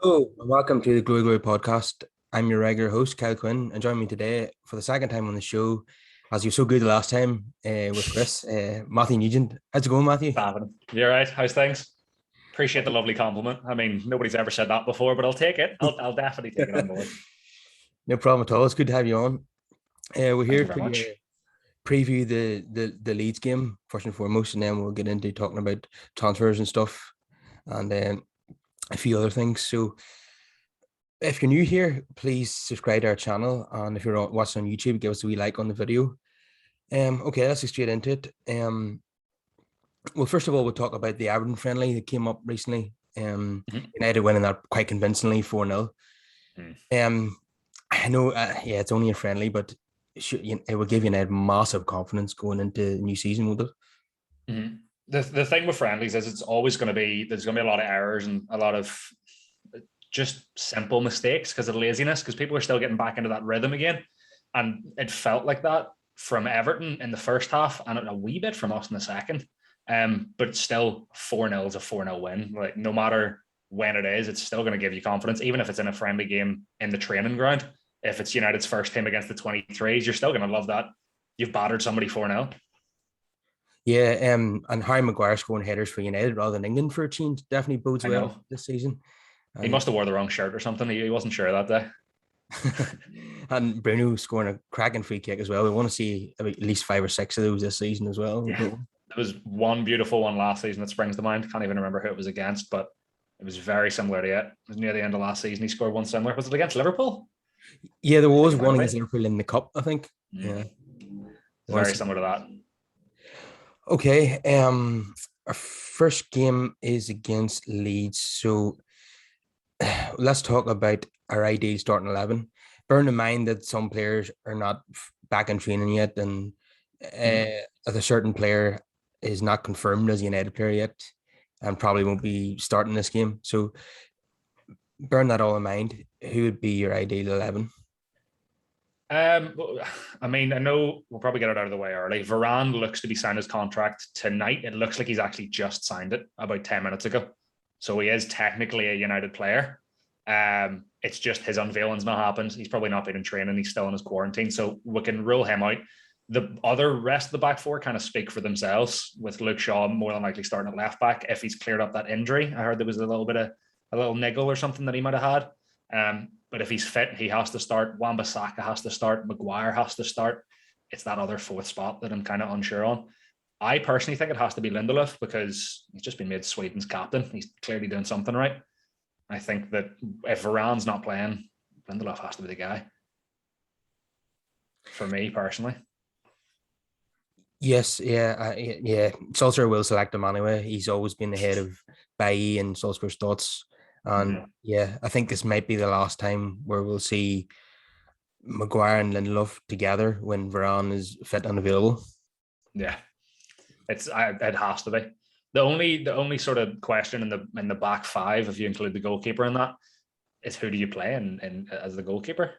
Hello, and welcome to the Glory Glory podcast. I'm your regular host, Kyle Quinn, and join me today for the second time on the show, as you were so good the last time with Chris, Matthew Nugent. How's it going, Matthew? Happening. You all right? How's things? Appreciate the lovely compliment. I mean, nobody's ever said that before, but I'll take it. I'll definitely take it on board. No problem at all. It's good to have you on. We're Thank here you very to much. preview the Leeds game first and foremost, and then we'll get into talking about transfers and stuff, and a few other things. So, if you're new here, please subscribe to our channel, and if you're watching on YouTube, give us a wee like on the video. Okay, let's get straight into it. Well, first of all, we'll talk about the Everton friendly that came up recently. Mhm. United winning that quite convincingly 4-0. Mm. I know, yeah, it's only a friendly, but it will give United massive confidence going into the new season, won't it? Mhm. The thing with friendlies is there's going to be a lot of errors and a lot of just simple mistakes because of laziness, because people are still getting back into that rhythm again. And it felt like that from Everton in the first half and a wee bit from us in the second. But still 4-0 is a 4-0 win. Like, no matter when it is, it's still going to give you confidence, even if it's in a friendly game in the training ground. If it's United's first team against the 23s, you're still going to love that you've battered somebody 4-0. Yeah, and Harry Maguire scoring headers for United rather than England for a change definitely bodes I well know. this season. He And must have wore the wrong shirt or something. He wasn't sure that day. and Bruno scoring a cracking free kick as well. We want to see at least 5 or 6 of those this season as well. Yeah. There was one beautiful one last season that springs to mind. Can't even remember who it was against, but it was very similar to it. It was near the end of last season. He scored one similar. Was it against Liverpool? Yeah, there I think was it might one have against been. Liverpool in the cup, I think. Yeah, It's want very to see. similar to that. Okay. Our first game is against Leeds. So let's talk about our ideal starting 11. Bearing in mind that some players are not back in training yet, and Mhm. a certain player is not confirmed as a United player yet, and probably won't be starting this game. So bearing that all in mind, who would be your ideal 11? Um, I mean, I know we'll probably get it out of the way early. Varane looks to be signed his contract tonight. It looks like he's actually just signed it about 10 minutes ago. So he is technically a United player. It's just his unveiling's not happened. He's probably not been in training. He's still in his quarantine. So we can rule him out. The other rest of the back four kind of speak for themselves, with Luke Shaw more than likely starting at left back if he's cleared up that injury. I heard there was a little niggle or something that he might have had. But if he's fit, he has to start. Wan-Bissaka has to start. Maguire has to start. It's that other fourth spot that I'm kind of unsure on. I personally think it has to be Lindelof because he's just been made Sweden's captain. He's clearly doing something right. I think that if Varane's not playing, Lindelof has to be the guy for me personally. Yes, yeah, yeah. Solskjaer will select him anyway. He's always been the head of Bailly and Solskjaer's thoughts. And Mm-hmm. yeah, I think this might be the last time where we'll see Maguire and Lindelof together when Varane is fit and available. Yeah, it has to be. The only sort of question in the back five, if you include the goalkeeper in that, is who do you play in as the goalkeeper?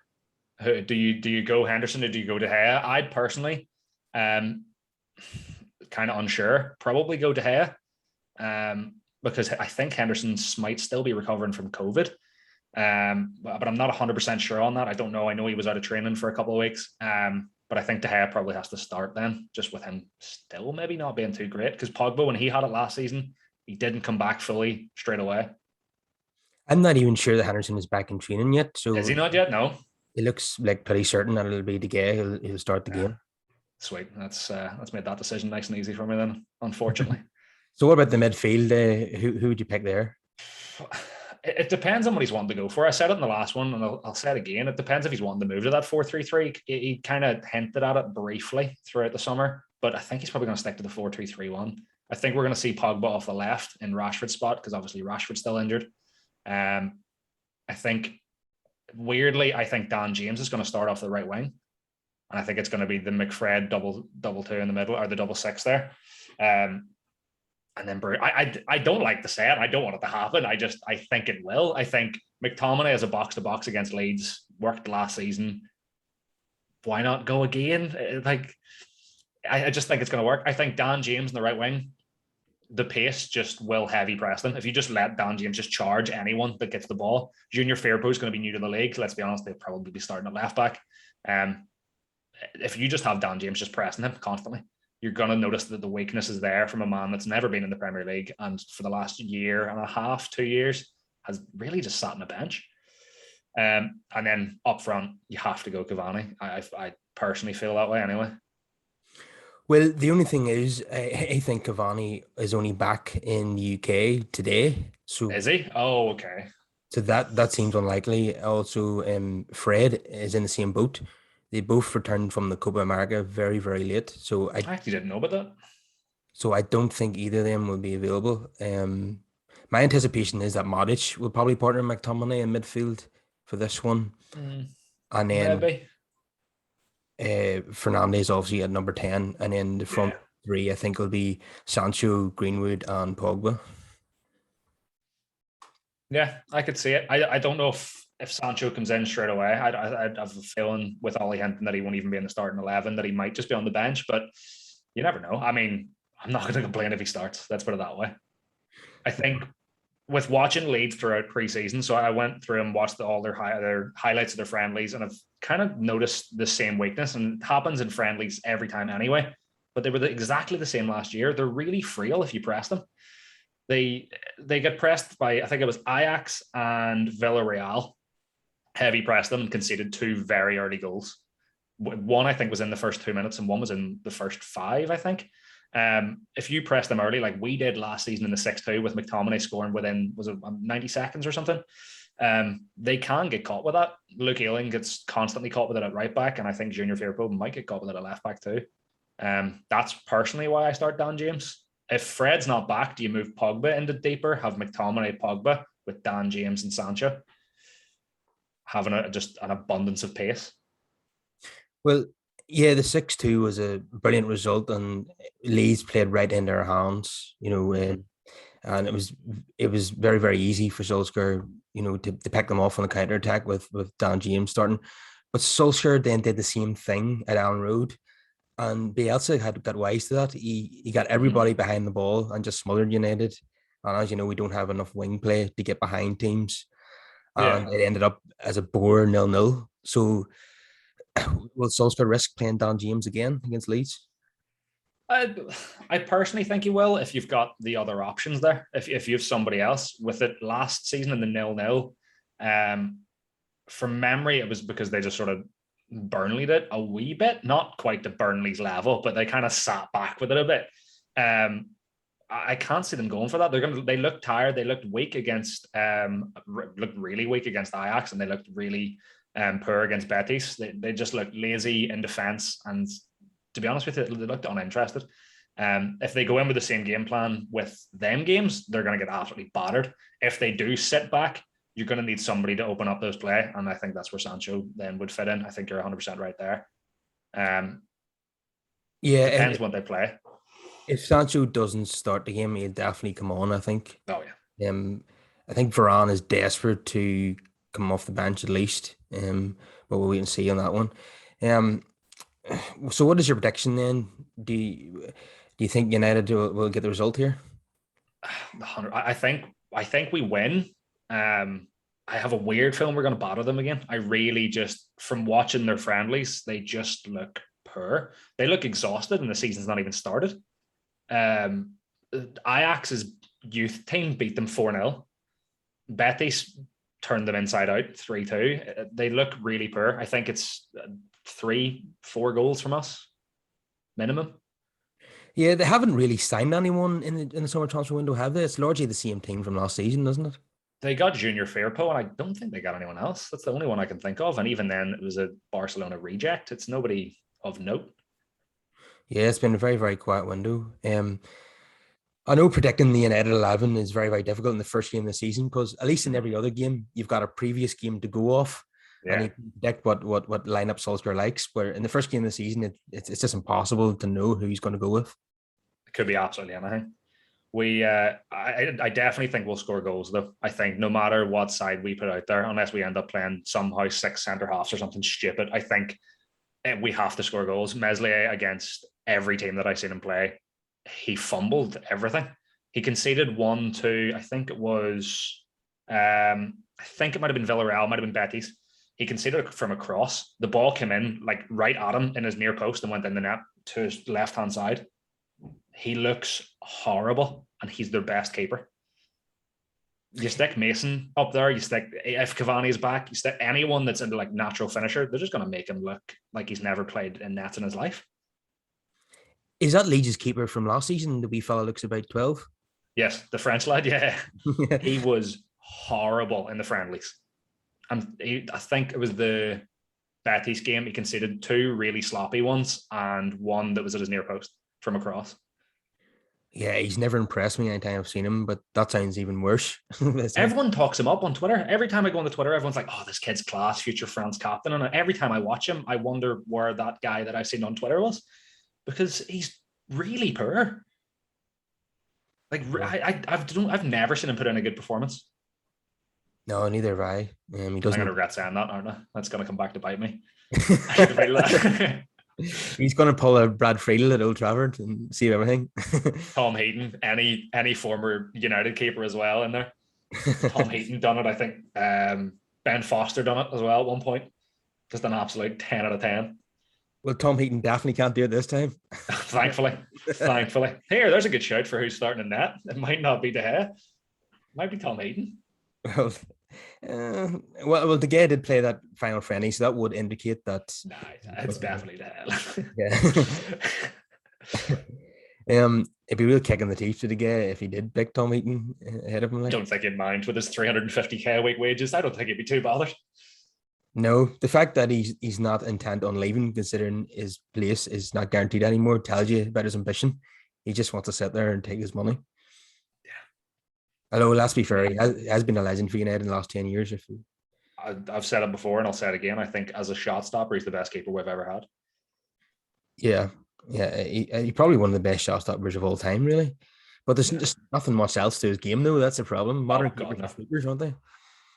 Who do you go Henderson or do you go De Gea? I'd personally, um, kind of unsure. Probably go De Gea, because I think Henderson might still be recovering from COVID. But I'm not 100% sure on that. I don't know. I know he was out of training for a couple of weeks. But I think De Gea probably has to start then, just with him still maybe not being too great. Because Pogba, when he had it last season, he didn't come back fully straight away. I'm not even sure that Henderson is back in training yet, Is he so not yet? No. it looks like pretty certain that it'll be De Gea. He'll start the Yeah, game. sweet. That's made that decision nice and easy for me then. Unfortunately. So what about the midfield? Who would you pick there? It depends on what he's wanting to go for. I said it in the last one, and I'll say it again. It depends if he's wanting to move to that 4-3-3. He kind of hinted at it briefly throughout the summer, but I think he's probably going to stick to the 4-3-3-1. I think we're going to see Pogba off the left in Rashford's spot because obviously Rashford's still injured. Um, I think weirdly, I think Dan James is going to start off the right wing, and I think it's going to be the McFred double two in the middle or the double six there. Um, and then I don't like to say it. I don't want it to happen. I think it will. I think McTominay as a box to box against Leeds worked last season. Why not go again? Like, I just think it's going to work. I think Dan James in the right wing the pace just will heavy press them. If you just let Dan James just charge anyone that gets the ball, Junior Firpo is going to be new to the league. Let's be honest, they'll probably be starting at left back. If you just have Dan James just pressing him constantly, you're going to notice that the weakness is there from a man that's never been in the Premier League and for the last year and a half, 2 years, has really just sat on the bench. And then up front, you have to go Cavani. I personally feel that way anyway. Well, the only thing is, I think Cavani is only back in the UK today. So Is he? Oh, okay. So that seems unlikely. Also, Fred is in the same boat. They both returned from the Copa America very, very late. I actually didn't know about that. So I don't think either of them will be available. My anticipation is that Modric will probably partner McTominay in midfield for this one. And then Maybe. Fernandes obviously at number 10. And then the front three, I think, will be Sancho, Greenwood, and Pogba. Yeah, I could see it. I don't know if Sancho comes in straight away. I'd have a feeling with Ollie hinting that he won't even be in the starting 11, that he might just be on the bench, but you never know. I mean, I'm not going to complain if he starts. Let's put it that way. I think with watching Leeds throughout pre-season, so I went through and watched all their highlights of their friendlies, and I've kind of noticed the same weakness, and it happens in friendlies every time anyway, but they were exactly the same last year. They're really frail if you press them. They get pressed by, I think it was Ajax and Villarreal, heavy pressed them and conceded 2 very early goals. One, I think, was in the first 2 minutes and one was in the first 5, I think. If you press them early, like we did last season in the 6-2 with McTominay scoring within, was it 90 seconds or something? They can get caught with that. Luke Ayling gets constantly caught with it at right back, and I think Junior Firpo might get caught with it at left back too. That's personally why I start Dan James. If Fred's not back, do you move Pogba into deeper, have McTominay, Pogba with Dan James and Sancho, having just an abundance of pace? Well, yeah, the 6-2 was a brilliant result, and Leeds played right in their hands, and it was very, very easy for Solskjaer, to pick them off on the counter attack with Dan James starting. But Solskjaer then did the same thing at Allen Road, and Bielsa had got wise to that. He got everybody behind the ball and just smothered United. And as you know, we don't have enough wing play to get behind teams, and it ended up as a bore 0-0. So will Solskjaer risk playing Dan James again against Leeds? I personally think he will, if you've got the other options there. If you have somebody else with it last season in the 0-0, from memory, it was because they just sort of Burnley'd it a wee bit, not quite to Burnley's level, but they kind of sat back with it a bit. I can't see them going for that. They looked tired. They looked weak against, looked really weak against Ajax, and they looked really poor against Betis. They just looked lazy in defence, and to be honest with you, they looked uninterested. If they go in with the same game plan with them games, they're going to get absolutely battered. If they do sit back, you're going to need somebody to open up those play, and I think that's where Sancho then would fit in. I think you're 100% right there. Depends what they play. If Sancho doesn't start the game, he'll definitely come on, I think. Oh, yeah. I think Varane is desperate to come off the bench at least, but we'll wait and see on that one. So what is your prediction then? Do you think United will get the result here? I think we win. I have a weird feeling we're going to batter them again. I really just, from watching their friendlies, they just look poor. They look exhausted, and the season's not even started. Ajax's youth team beat them 4-0. Betis turned them inside out 3-2. They look really poor. I think it's 3-4 goals from us minimum. Yeah, they haven't really signed anyone in the summer transfer window, have they? It's largely the same team from last season, isn't it? They got Junior Firpo, and I don't think they got anyone else. That's the only one I can think of. And even then, it was a Barcelona reject. It's nobody of note. Yeah, it's been a very, very quiet window. I know predicting the United 11 is very, very difficult in the first game of the season, because at least in every other game, you've got a previous game to go off. Yeah. And you can predict what lineup Solskjaer likes. Where in the first game of the season, it's just impossible to know who he's going to go with. It could be absolutely anything. I definitely think we'll score goals, though. I think no matter what side we put out there, unless we end up playing somehow 6 centre halves or something stupid, I think we have to score goals. Meslier, against every team that I've seen him play, he fumbled everything. He conceded 1-2. I think it was. I think it might have been Villarreal, might have been Betis. He conceded from a cross. The ball came in like right at him in his near post and went in the net to his left-hand side. He looks horrible, and he's their best keeper. You stick Mason up there, you stick, if Cavani is back, you stick anyone that's into like natural finisher, they're just going to make him look like he's never played in nets in his life. Is that Leeds' keeper from last season? The wee fella looks about 12. Yes, the French lad, yeah. He was horrible in the friendlies. And I think it was the Betis game, he conceded 2 really sloppy ones and one that was at his near post from across. Yeah, he's never impressed me anytime I've seen him, but that sounds even worse. Everyone talks him up on Twitter. Every time I go on the Twitter, everyone's like, oh, this kid's class, future France captain. And every time I watch him, I wonder where that guy that I've seen on Twitter was, because he's really poor. Like, I've never seen him put in a good performance. No, neither have I. He doesn't. I'm going to regret saying that, aren't I? That's going to come back to bite me. He's going to pull a Brad Friedel at Old Trafford and see everything. Tom Heaton, any former United keeper as well in there. Tom Heaton done it, I think. Ben Foster done it as well at one point. Just an absolute 10 out of 10. Well, Tom Heaton definitely can't do it this time. Thankfully. Here, there's a good shout for who's starting in net. It might not be De Gea. It might be Tom Heaton. Well, De Gea did play that final friendly, so that would indicate that. Nah, it's definitely De Gea. Yeah. It'd be real kick in the teeth to De Gea if he did pick Tom Heaton ahead of him. I don't think he'd mind with his 350k a week wages. I don't think he'd be too bothered. No, the fact that he's not intent on leaving, considering his place is not guaranteed anymore, tells you about his ambition. He just wants to sit there and take his money. Although, let's be fair, he has been a legend for United in the last 10 years. I've said it before and I'll say it again. I think as a shot stopper, he's the best keeper we've ever had. Yeah. He's probably one of the best shot stoppers of all time, really. But there's just nothing much else to his game, though. That's the problem. Modern keepers are sleepers, aren't they?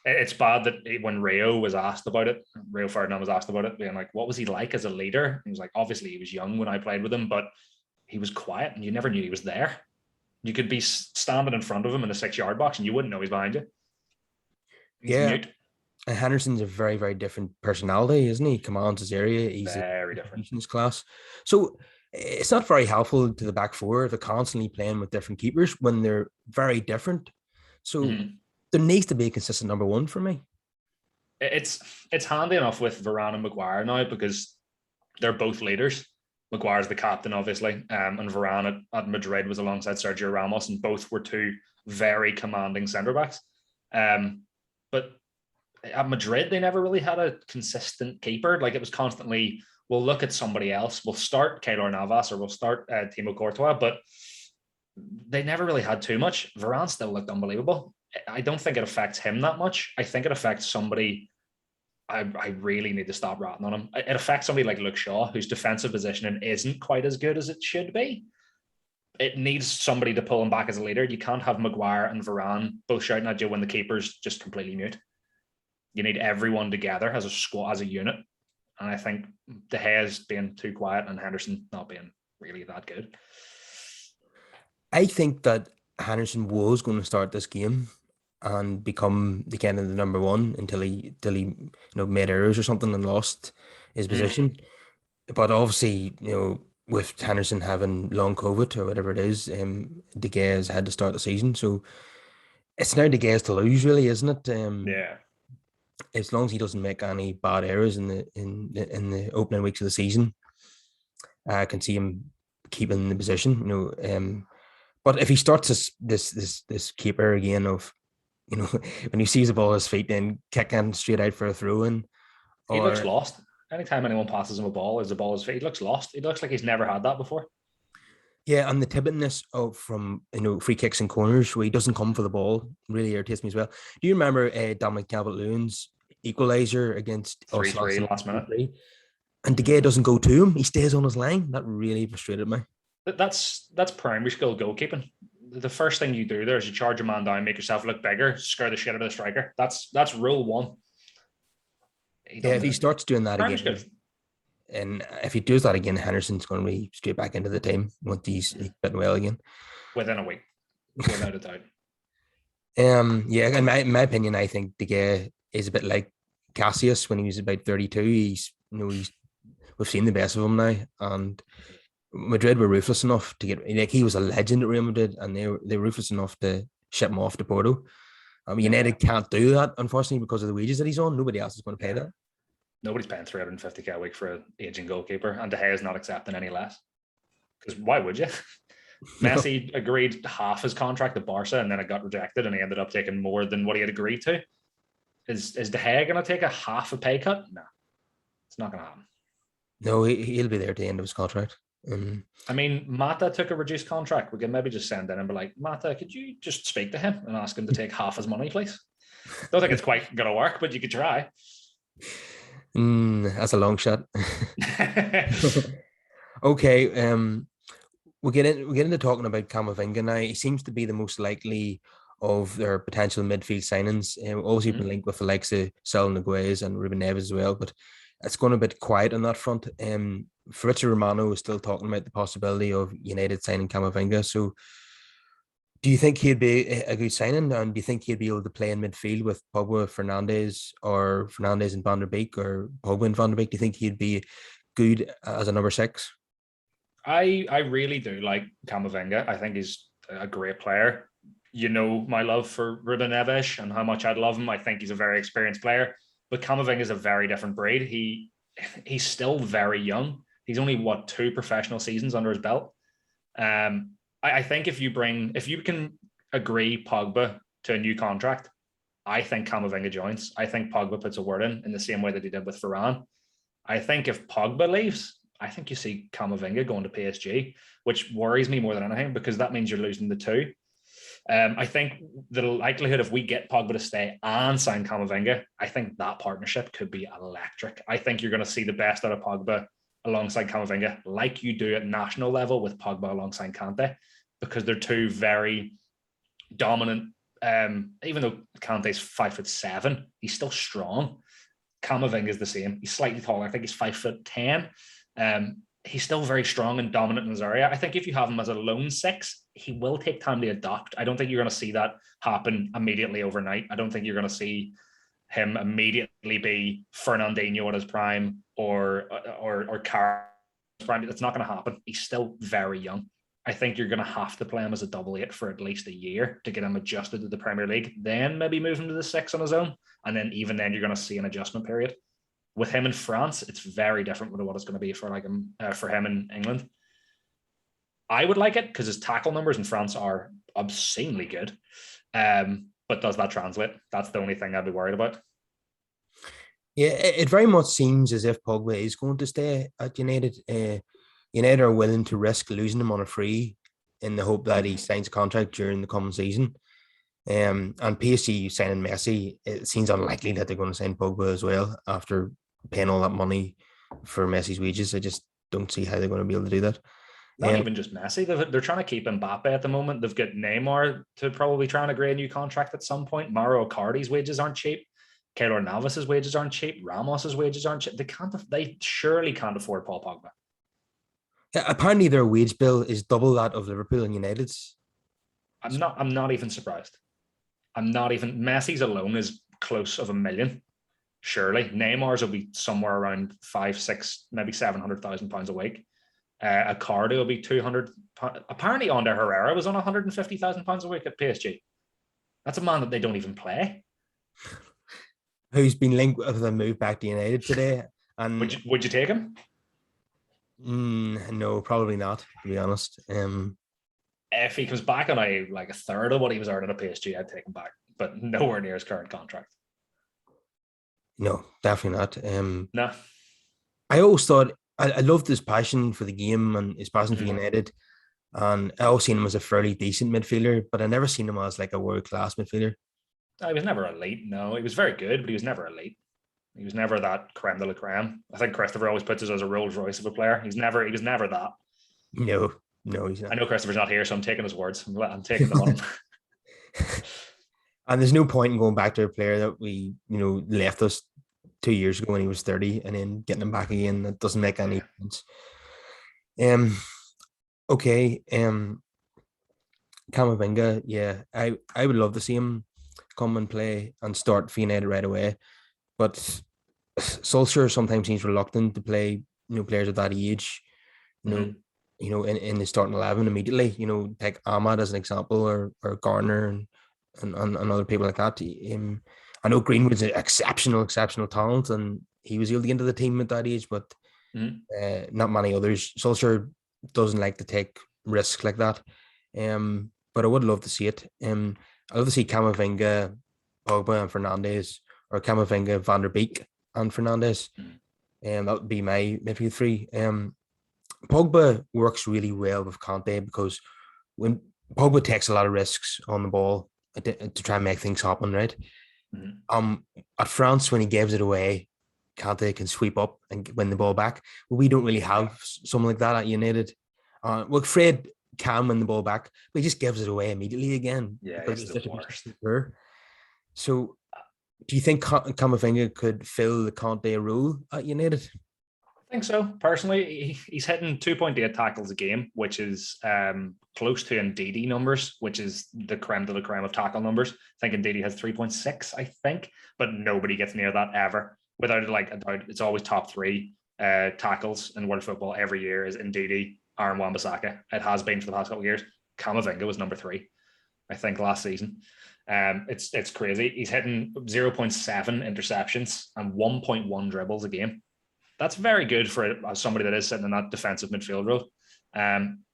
It's bad that when Rio was asked about it, Rio Ferdinand was asked about it, being like, what was he like as a leader? He was like, obviously he was young when I played with him, but he was quiet and you never knew he was there. You could be standing in front of him in a 6-yard box and you wouldn't know he's behind you. He's mute. And Henderson's a very, very different personality, isn't he? He commands his area. He's very different. His class. So it's not very helpful to the back four. They're constantly playing with different keepers when they're very different. So there needs to be a consistent number one for me. It's handy enough with Varane and Maguire now because they're both leaders. Maguire's the captain, obviously, and Varane at Madrid was alongside Sergio Ramos, and both were 2 very commanding centre-backs. But at Madrid, they never really had a consistent keeper. Like, it was constantly, we'll look at somebody else. We'll start Keylor Navas or we'll start Thibaut Courtois, but they never really had too much. Varane still looked unbelievable. I don't think it affects him that much. I think it affects somebody. I really need to stop ratting on him. It affects somebody like Luke Shaw, whose defensive positioning isn't quite as good as it should be. It needs somebody to pull him back as a leader. You can't have Maguire and Varane both shouting at you when the keeper's just completely mute. You need everyone together as a squad, as a unit. And I think De Gea's being too quiet and Henderson not being really that good. I think that Henderson was going to start this game and become the kind of the number one until he made errors or something and lost his position. But obviously, with Henderson having long COVID or whatever it is, De Gea has had to start the season. So it's now De Gea's to lose, really, isn't it? Yeah. As long as he doesn't make any bad errors in the opening weeks of the season, I can see him keeping the position. But if he starts this keeper again of, when he sees the ball at his feet, then kicking straight out for a throw in, he looks lost. Anytime anyone passes him a ball as the ball is fit, he looks lost. He looks like he's never had that before. Yeah, and the timidness from free kicks and corners where he doesn't come for the ball really irritates me as well. Do you remember Dominic Calvert-Lewin's equaliser against 3-3 last minute? And De Gea doesn't go to him; he stays on his line. That really frustrated me. That's primary school goalkeeping. The first thing you do there is you charge a man down, make yourself look bigger, scare the shit out of the striker. That's rule one. If he starts doing that again, and if he does that again, Henderson's going to be straight back into the team once he's fitting well again. Within a week. without a doubt. Yeah, in my opinion, I think De Gea is a bit like Cassius when he was about 32. We've seen the best of him now, and Madrid were ruthless enough to get like he was a legend at Real Madrid, and they were ruthless enough to ship him off to Porto. United can't do that, unfortunately, because of the wages that he's on. Nobody else is going to pay that. Nobody's paying 350k a week for an aging goalkeeper, and De Gea is not accepting any less. Because why would you? Messi agreed half his contract at Barca, and then it got rejected, and he ended up taking more than what he had agreed to. Is De Gea going to take a half a pay cut? No, it's not going to happen. No, he'll be there at the end of his contract. I mean, Mata took a reduced contract. We can maybe just send in and be like, Mata, could you just speak to him and ask him to take half his money, please? Don't think it's quite going to work, but you could try. That's a long shot. Okay, we'll get into talking about Camavinga now. He seems to be the most likely of their potential midfield signings. Obviously, been linked with the likes of Saul Niguez and Ruben Neves as well, but it's gone a bit quiet on that front. Fabrizio Romano is still talking about the possibility of United signing Camavinga. So, do you think he'd be a good signing, and do you think he'd be able to play in midfield with Pogba, Fernandes, or Fernandes and Van der Beek, or Pogba and Van der Beek? Do you think he'd be good as a number 6? I really do like Camavinga. I think he's a great player. You know my love for Ruben Neves and how much I'd love him. I think he's a very experienced player, but Camavinga is a very different breed. He's still very young. He's only 2 professional seasons under his belt. I think if you can agree Pogba to a new contract, I think Camavinga joins. I think Pogba puts a word in the same way that he did with Varane. I think if Pogba leaves, I think you see Camavinga going to PSG, which worries me more than anything because that means you're losing the 2. I think the likelihood if we get Pogba to stay and sign Camavinga, I think that partnership could be electric. I think you're going to see the best out of Pogba alongside Camavinga, like you do at national level with Pogba alongside Kante, because they're 2 very dominant. Even though Kante's 5'7", he's still strong. Camavinga is the same. He's slightly taller. I think he's 5'10". He's still very strong and dominant in his area. I think if you have him as a lone 6, he will take time to adapt. I don't think you're going to see that happen immediately overnight. I don't think you're going to see him immediately be Fernandinho at his prime or Carlos prime. It's not going to happen. He's still very young. I think you're going to have to play him as a double 8 for at least a year to get him adjusted to the Premier League. Then maybe move him to the 6 on his own. And then even then you're going to see an adjustment period. With him in France, it's very different than what it's going to be for him in England. I would like it because his tackle numbers in France are obscenely good. But does that translate? That's the only thing I'd be worried about. Yeah, it very much seems as if Pogba is going to stay at United. United are willing to risk losing him on a free in the hope that he signs a contract during the coming season. And PSG signing Messi, it seems unlikely that they're going to sign Pogba as well after paying all that money for Messi's wages. I just don't see how they're going to be able to do that. Not even just Messi. They're trying to keep Mbappe at the moment. They've got Neymar to probably try and agree a new contract at some point. Mauro Icardi's wages aren't cheap. Keylor Navas's wages aren't cheap. Ramos's wages aren't cheap. They surely can't afford Paul Pogba. Yeah, apparently their wage bill is double that of Liverpool and United's. I'm not even surprised. Messi's alone is close of $1 million. Surely. Neymar's will be somewhere around 5, 6, maybe £700,000 a week. Icardi will be 200. Apparently, Ander Herrera was on £150,000 a week at PSG. That's a man that they don't even play. Who's been linked with a move back to United today? And would you take him? No, probably not. To be honest, if he comes back on a third of what he was earning at PSG, I'd take him back, but nowhere near his current contract. No, definitely not. No, I always thought I loved his passion for the game and his passion for United, and I always seen him as a fairly decent midfielder, but I never seen him as like a world class midfielder. He was never elite. No, he was very good, but he was never elite. He was never that creme de la creme. I think Christopher always puts us as a Rolls Royce of a player. He was never that. No, he's not. I know Christopher's not here, so I'm taking his words. I'm taking them on him. And there's no point in going back to a player that we, left us 2 years ago when he was 30 and then getting him back again. That doesn't make any sense. Okay. Camavinga, yeah, I would love to see him come and play and start for United right away. But Solskjaer sometimes seems reluctant to play players of that age. You know, Mhm. in the starting 11 immediately. Take Ahmad as an example, or Garner and other people like that. I know Greenwood's an exceptional talent, and he was able to get into the team at that age, but Mhm. not many others. Solskjaer doesn't like to take risks like that. But I would love to see it. I'd love to see Camavinga, Pogba, and Fernandes, or Camavinga, Van der Beek, and Fernandes. Mhm. That would be my midfield three. Pogba works really well with Conte because when Pogba takes a lot of risks on the ball to try and make things happen, right? Mhm. Um, at France, when he gives it away, Kante can sweep up and win the ball back. But we don't really Yeah. have someone like that at United. Well, Fred can win the ball back, but he just gives it away immediately again Yeah, because he's he's the such a worst. poor. So, do you think Camavinga could fill the Conte role at United? I think so. Personally, he's hitting 2.8 tackles a game, which is close to Ndidi numbers, which is the creme de la creme of tackle numbers. I think Ndidi has 3.6, I think, but nobody gets near that ever. Without like a doubt, it's always top three tackles in world football every year is Ndidi, Aaron Wan-Bissaka. It has been for the past couple of years. Camavinga was number three, I think, last season. It's crazy. He's hitting 0.7 interceptions and 1.1 dribbles a game. That's very good for somebody that is sitting in that defensive midfield role. Um,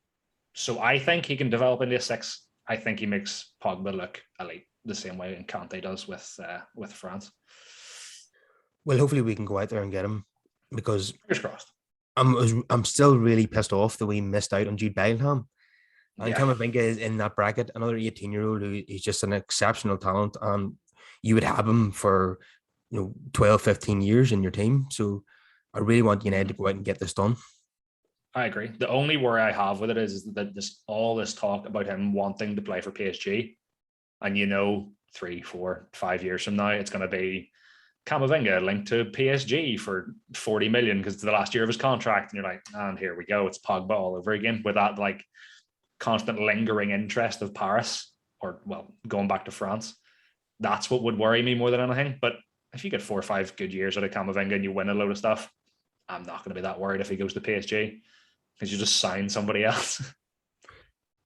so I think he can develop into a six. I think he makes Pogba look elite the same way Kante does with France. Well, hopefully we can go out there and get him because Fingers crossed. I'm still really pissed off that we missed out on Jude Bellingham. And Yeah, Camavinga is in that bracket, another 18-year-old who is just an exceptional talent. And you would have him for 12, 15 years in your team. So I really want United to go out and get this done. I agree. The only worry I have with it is that all this talk about him wanting to play for PSG, and 3, 4, 5 years from now, it's going to be Camavinga linked to PSG for 40 million because it's the last year of his contract. And you're like, and here we go. It's Pogba all over again with that like constant lingering interest of Paris or, well, going back to France. That's what would worry me more than anything. But if you get 4 or 5 good years out of Camavinga and you win a load of stuff, I'm not going to be that worried if he goes to PSG because you just sign somebody else.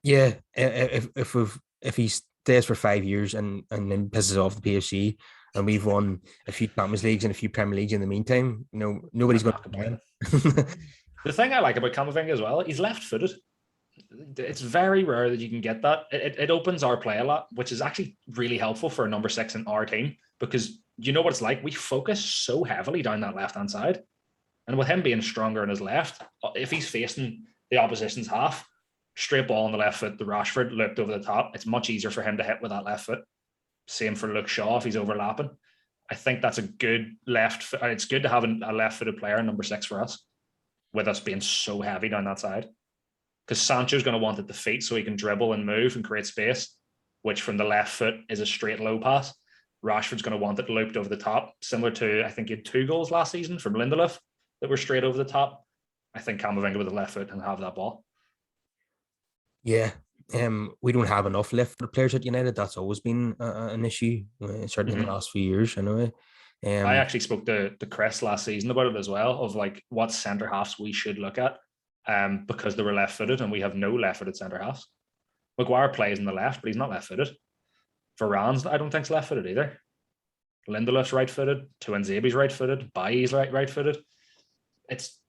Yeah, if he stays for 5 years and then pisses off the PSG, and we've won a few Champions Leagues and a few Premier Leagues in the meantime, nobody's I'm going not to buy complaining. him. The thing I like about Camavinga as well, he's left footed. It's very rare that you can get that. It opens our play a lot, which is actually really helpful for a number six in our team because you know what it's like. We focus so heavily down that left hand side. And with him being stronger on his left, if he's facing the opposition's half, straight ball on the left foot, the Rashford looped over the top, it's much easier for him to hit with that left foot. Same for Luke Shaw if he's overlapping. I think that's a good left. It's good to have a left-footed player, number six for us, with us being so heavy down that side. Because Sancho's going to want it to feet so he can dribble and move and create space, which from the left foot is a straight low pass. Rashford's going to want it looped over the top, similar to I think he had 2 goals last season from Lindelof that were straight over the top. I think Camavinga with the left foot can have that ball. Yeah. We don't have enough left for players at United. That's always been an issue, certainly in the Mm-hmm. last few years, anyway. I Um, actually spoke to Chris last season about it as well, of like what centre halves we should look at, because they were left footed and we have no left footed centre halves. Maguire plays in the left, but he's not left footed. Varane's, I don't think, is left footed either. Lindelof's right footed. Tuanzebe's right footed. Bailly's right footed. It's,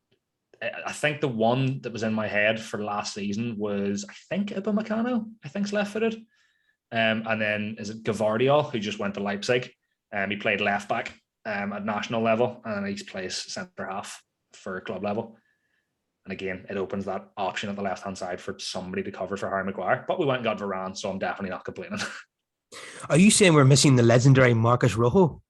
I think the one that was in my head for last season was, I think, Upamecano, I think's left footed. And then is it Gavardiol, who just went to Leipzig? He played left back at national level, and he plays centre half for club level. And again, it opens that option at the left hand side for somebody to cover for Harry Maguire. But we went and got Varane, so I'm definitely not complaining. are you saying we're missing the legendary Marcus Rojo?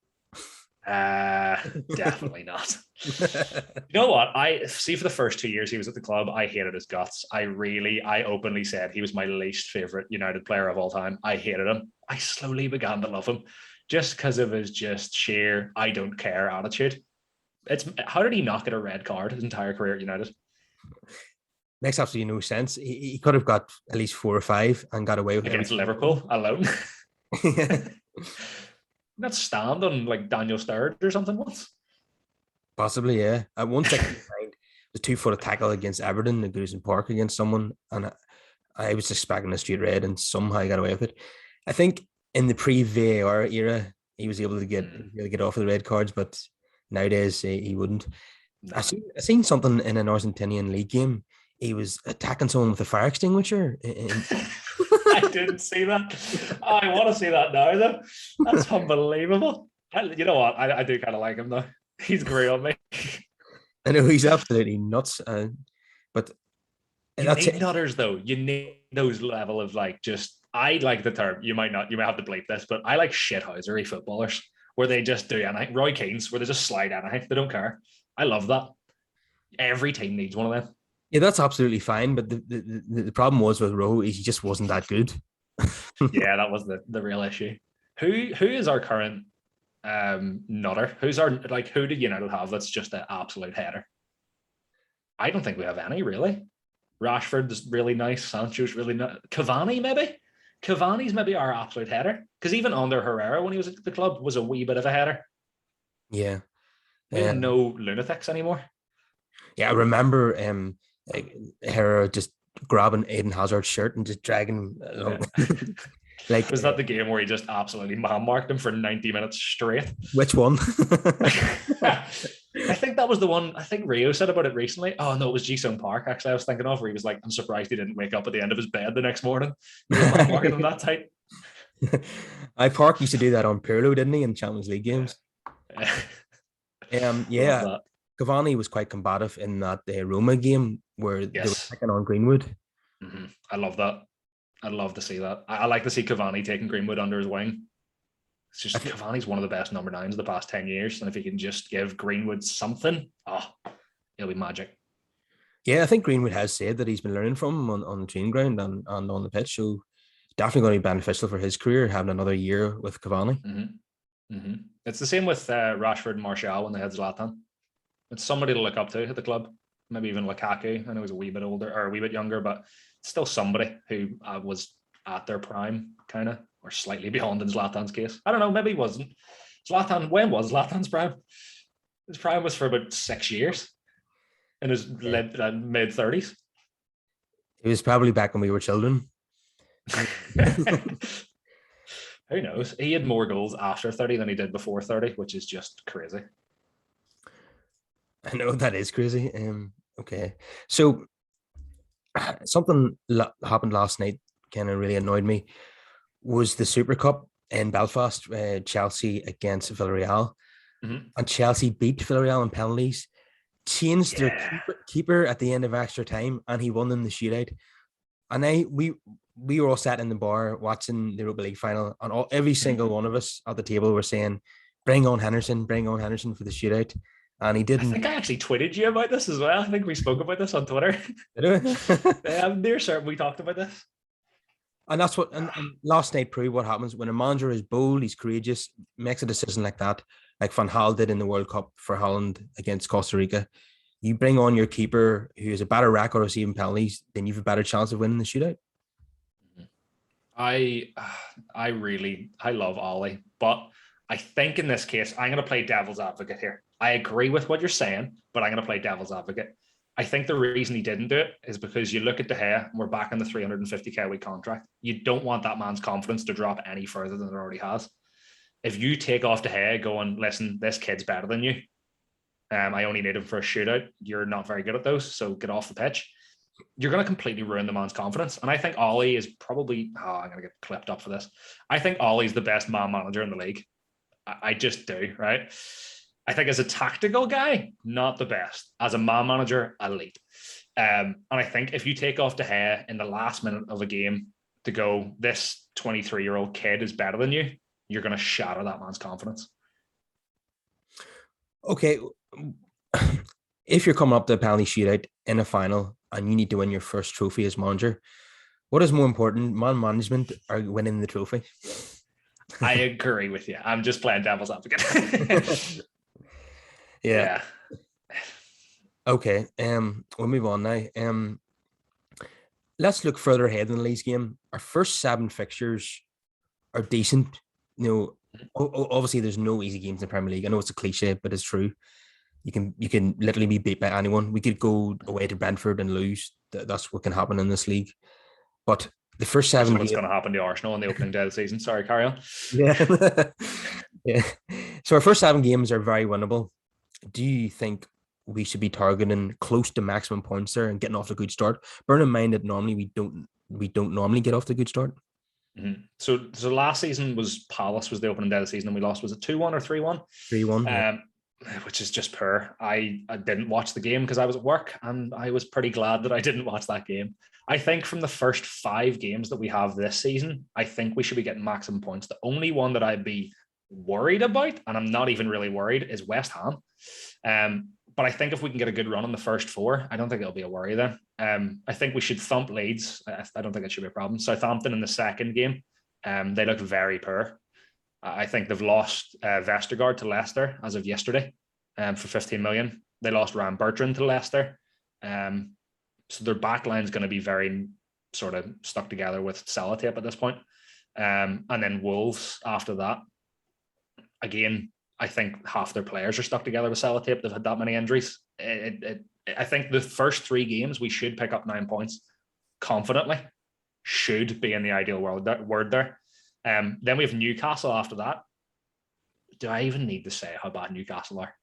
Definitely not. You know what? I see for the first 2 years he was at the club, I hated his guts. I openly said he was my least favorite United player of all time. I hated him. I slowly began to love him just because of his just sheer I don't care attitude. It's how did he not get a red card his entire career at United? Makes absolutely no sense. He could have got at least 4 or 5 and got away with against everything. Liverpool alone. Not stand on like Daniel Sturridge or something once. Possibly, yeah. At one second, the 2-foot tackle against Everton at Goodison Park against someone, and I was expecting a straight red, and somehow he got away with it. I think in the pre-VAR era, he was able to get off of the red cards, but nowadays he wouldn't. Nah. I seen something in an Argentinian league game. He was attacking someone with a fire extinguisher. I didn't see that. Oh, I want to see that now, though. That's unbelievable. You know what? I do kind of like him, though. He's great on me. I know he's absolutely nuts. But you that's need nutters, though. You need those level of like just. I like the term. You might not. You might have to bleep this, but I like shithousery footballers where they just do anything. Roy Keane's where they just slide anything. They don't care. I love that. Every team needs one of them. Yeah, that's absolutely fine. But the problem was with Rowe, he just wasn't that good. Yeah, that was the real issue. Who is our current nutter? Who did United have that's just an absolute header? I don't think we have any, really. Rashford is really nice. Sancho's really nice. Cavani, maybe? Cavani's maybe our absolute header. Because even under Herrera, when he was at the club, was a wee bit of a header. Yeah. We have no lunatics anymore. Yeah, I remember Herrera just grabbing Eden Hazard's shirt and just dragging him along. Like, was that the game where he just absolutely man-marked him for 90 minutes straight? Which one? I think that was the one. I think Rio said about it recently. Oh, no, it was Ji-sung Park, actually, I was thinking of, where he was like, I'm surprised he didn't wake up at the end of his bed the next morning. He was man-marking him that tight. Park used to do that on Pirlo, didn't he, in Champions League games? Yeah. Cavani was quite combative in that Roma game where they were taking on Greenwood. Mm-hmm. I love that. I'd love to see that. I like to see Cavani taking Greenwood under his wing. It's just Cavani's one of the best number 9s of the past 10 years. And if he can just give Greenwood something, it'll be magic. Yeah, I think Greenwood has said that he's been learning from him on the training ground and on the pitch. So definitely going to be beneficial for his career, having another year with Cavani. Mm-hmm. Mm-hmm. It's the same with Rashford and Martial when they had Zlatan. It's somebody to look up to at the club. Maybe even Lukaku. I know he's a wee bit older or a wee bit younger, but still somebody who was at their prime, kind of, or slightly beyond in Zlatan's case. I don't know, maybe he wasn't. When was Zlatan's prime? His prime was for about 6 years in his mid-30s. It was probably back when we were children. Who knows? He had more goals after 30 than he did before 30, which is just crazy. I know, that is crazy. Okay. So something happened last night kind of really annoyed me was the Super Cup in Belfast, Chelsea against Villarreal. Mm-hmm. And Chelsea beat Villarreal in penalties, changed their keeper at the end of extra time, and he won in the shootout. And we were all sat in the bar watching the Europa League final, and every single one of us at the table were saying, bring on Henderson for the shootout. And he didn't. I think I actually tweeted you about this as well. I think we spoke about this on Twitter. Did we? I'm near certain we talked about this. And that's what, and last night proved what happens when a manager is bold, he's courageous, makes a decision like that, like Van Gaal did in the World Cup for Holland against Costa Rica. You bring on your keeper who has a better record of receiving penalties, then you have a better chance of winning the shootout. I love Ollie, but I think in this case, I'm going to play devil's advocate here. I agree with what you're saying, but I'm going to play devil's advocate. I think the reason he didn't do it is because you look at De Gea, and we're back in the 350k a week contract. You don't want that man's confidence to drop any further than it already has. If you take off De Gea going, listen, this kid's better than you. I only need him for a shootout. You're not very good at those, so get off the pitch. You're going to completely ruin the man's confidence. And I think Ollie is probably, I'm going to get clipped up for this. I think Ollie's the best man manager in the league. I just do, right? I think as a tactical guy, not the best. As a man manager, elite. And I think if you take off De Gea in the last minute of a game to go, this 23-year-old kid is better than you, you're going to shatter that man's confidence. Okay. If you're coming up to a penalty shootout in a final and you need to win your first trophy as manager, what is more important, man management or winning the trophy? I agree with you. I'm just playing devil's advocate. Yeah. Okay. We'll move on now. let's look further ahead in the Leeds game. Our first 7 fixtures are decent. Obviously there's no easy games in the Premier League. I know it's a cliche, but it's true. You can literally be beat by anyone. We could go away to Brentford and lose. That's what can happen in this league. But the first 7 games, what's going to happen to Arsenal on the opening day of the season. Sorry, carry on. Yeah. Yeah. So our first 7 games are very winnable. Do you think we should be targeting close to maximum points there and getting off to a good start? Bear in mind that normally we don't normally get off to a good start. Mm-hmm. So last season was Palace was the opening day of the season and we lost. Was it 2-1 or 3-1? 3-1. Which is just poor. I didn't watch the game because I was at work, and I was pretty glad that I didn't watch that game. I think from the first 5 games that we have this season, I think we should be getting maximum points. The only one that I'd be worried about, and I'm not even really worried, is West Ham. But I think if we can get a good run in the first 4, I don't think it'll be a worry then. I think we should thump Leeds. I don't think it should be a problem. Southampton in the second game, they look very poor. I think they've lost Vestergaard to Leicester as of yesterday for 15 million. They lost Ryan Bertrand to Leicester. So their back line is going to be very sort of stuck together with sellotape at this point. And then Wolves after that. Again, I think half their players are stuck together with sellotape. They've had that many injuries. I think the first 3 games we should pick up 9 points confidently. Should be in the ideal word there. Then we have Newcastle after that. Do I even need to say how bad Newcastle are?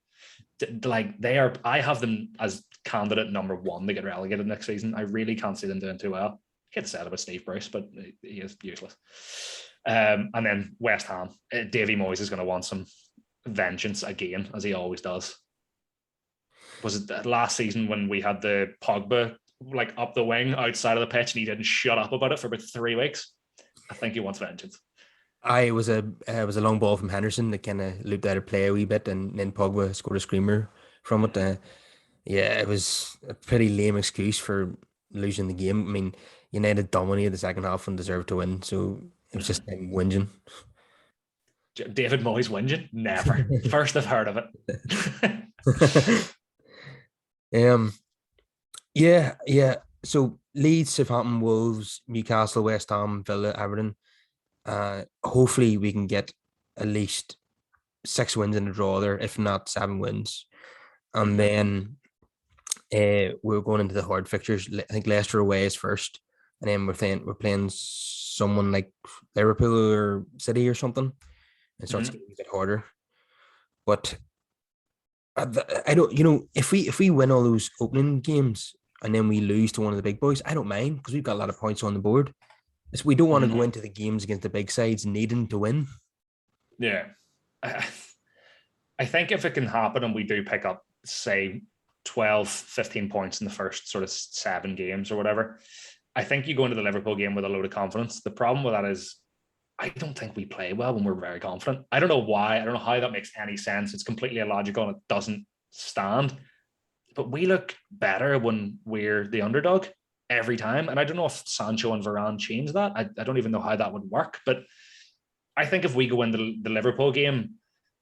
They are. I have them as candidate number 1 to get relegated next season. I really can't see them doing too well. I could say it about Steve Bruce, but he is useless. And then West Ham. Davy Moyes is going to want some vengeance again, as he always does. Was it last season when we had the Pogba up the wing outside of the pitch and he didn't shut up about it for about 3 weeks? I think he wants vengeance. It was a long ball from Henderson that kind of looped out of play a wee bit, and then Pogba scored a screamer from it. It was a pretty lame excuse for losing the game. I mean, United dominated the second half and deserved to win, so it was just them whinging. David Moyes whinging? Never. First I've heard of it. Yeah. So Leeds, Southampton, Wolves, Newcastle, West Ham, Villa, Everton. Hopefully we can get at least 6 wins in a draw there, if not 7 wins. And then we're going into the hard fixtures. I think Leicester away is first, and then we're playing someone like Liverpool or City or something. It starts getting a bit harder. But I don't, if we win all those opening games and then we lose to one of the big boys, I don't mind, because we've got a lot of points on the board. We don't want to go into the games against the big sides needing to win. Yeah. I think if it can happen and we do pick up, say, 12, 15 points in the first sort of 7 games or whatever, I think you go into the Liverpool game with a load of confidence. The problem with that is I don't think we play well when we're very confident. I don't know why. I don't know how that makes any sense. It's completely illogical and it doesn't stand. But we look better when we're the underdog every time. And I don't know if Sancho and Varane change that. I don't even know how that would work. But I think if we go into the Liverpool game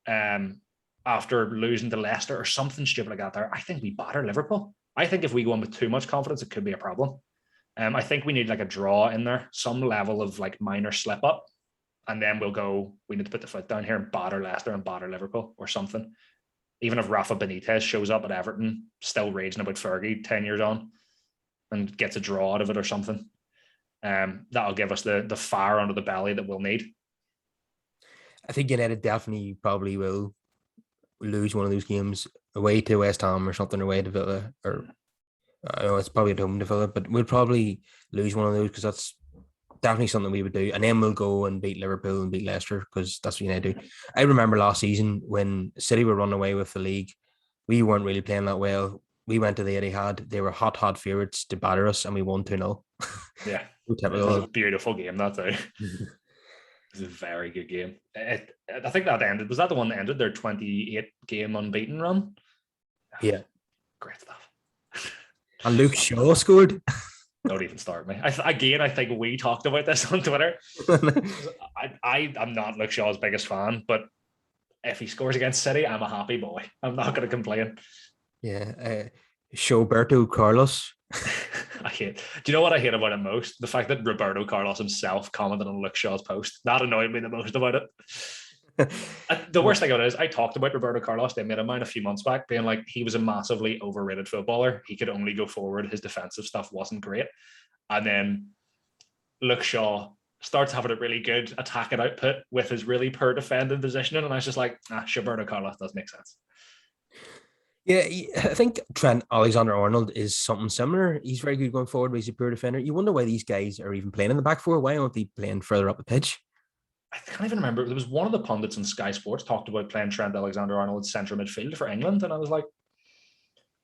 after losing to Leicester or something stupid like that there, I think we batter Liverpool. I think if we go in with too much confidence, it could be a problem. I think we need a draw in there, some level of minor slip up. And then we'll go, we need to put the foot down here and batter Leicester and batter Liverpool or something. Even if Rafa Benitez shows up at Everton, still raging about Fergie 10 years on, and gets a draw out of it or something, that'll give us the fire under the belly that we'll need. I think United definitely probably will lose one of those games away to West Ham or something, away to Villa, or I know it's probably at home to Villa, but we'll probably lose one of those because that's definitely something we would do. And then we'll go and beat Liverpool and beat Leicester because that's what United do. I remember last season when City were running away with the league, we weren't really playing that well. We went to the Etihad. They were hot favourites to batter us, and we won 2-0. Yeah. It was a beautiful game that day. It was a very good game. I think that ended. Was that the one that ended their 28-game unbeaten run? Yeah. Great stuff. And Luke Shaw scored. Don't even start me. I think we talked about this on Twitter. I'm not Luke Shaw's biggest fan, but if he scores against City, I'm a happy boy. I'm not going to complain. Yeah. Showberto Carlos. I hate. Do you know what I hate about it most? The fact that Roberto Carlos himself commented on Luke Shaw's post. That annoyed me the most about it. The worst thing about it is I talked about Roberto Carlos, they made a mine a few months back, being like he was a massively overrated footballer. He could only go forward. His defensive stuff wasn't great. And then Luke Shaw starts having a really good attacking output with his really poor defending positioning. And I was just like, Roberto Carlos does make sense. Yeah, I think Trent Alexander-Arnold is something similar. He's very good going forward, but he's a poor defender. You wonder why these guys are even playing in the back four. Why aren't they playing further up the pitch? I can't even remember. There was one of the pundits on Sky Sports talked about playing Trent Alexander-Arnold central midfield for England, and I was like,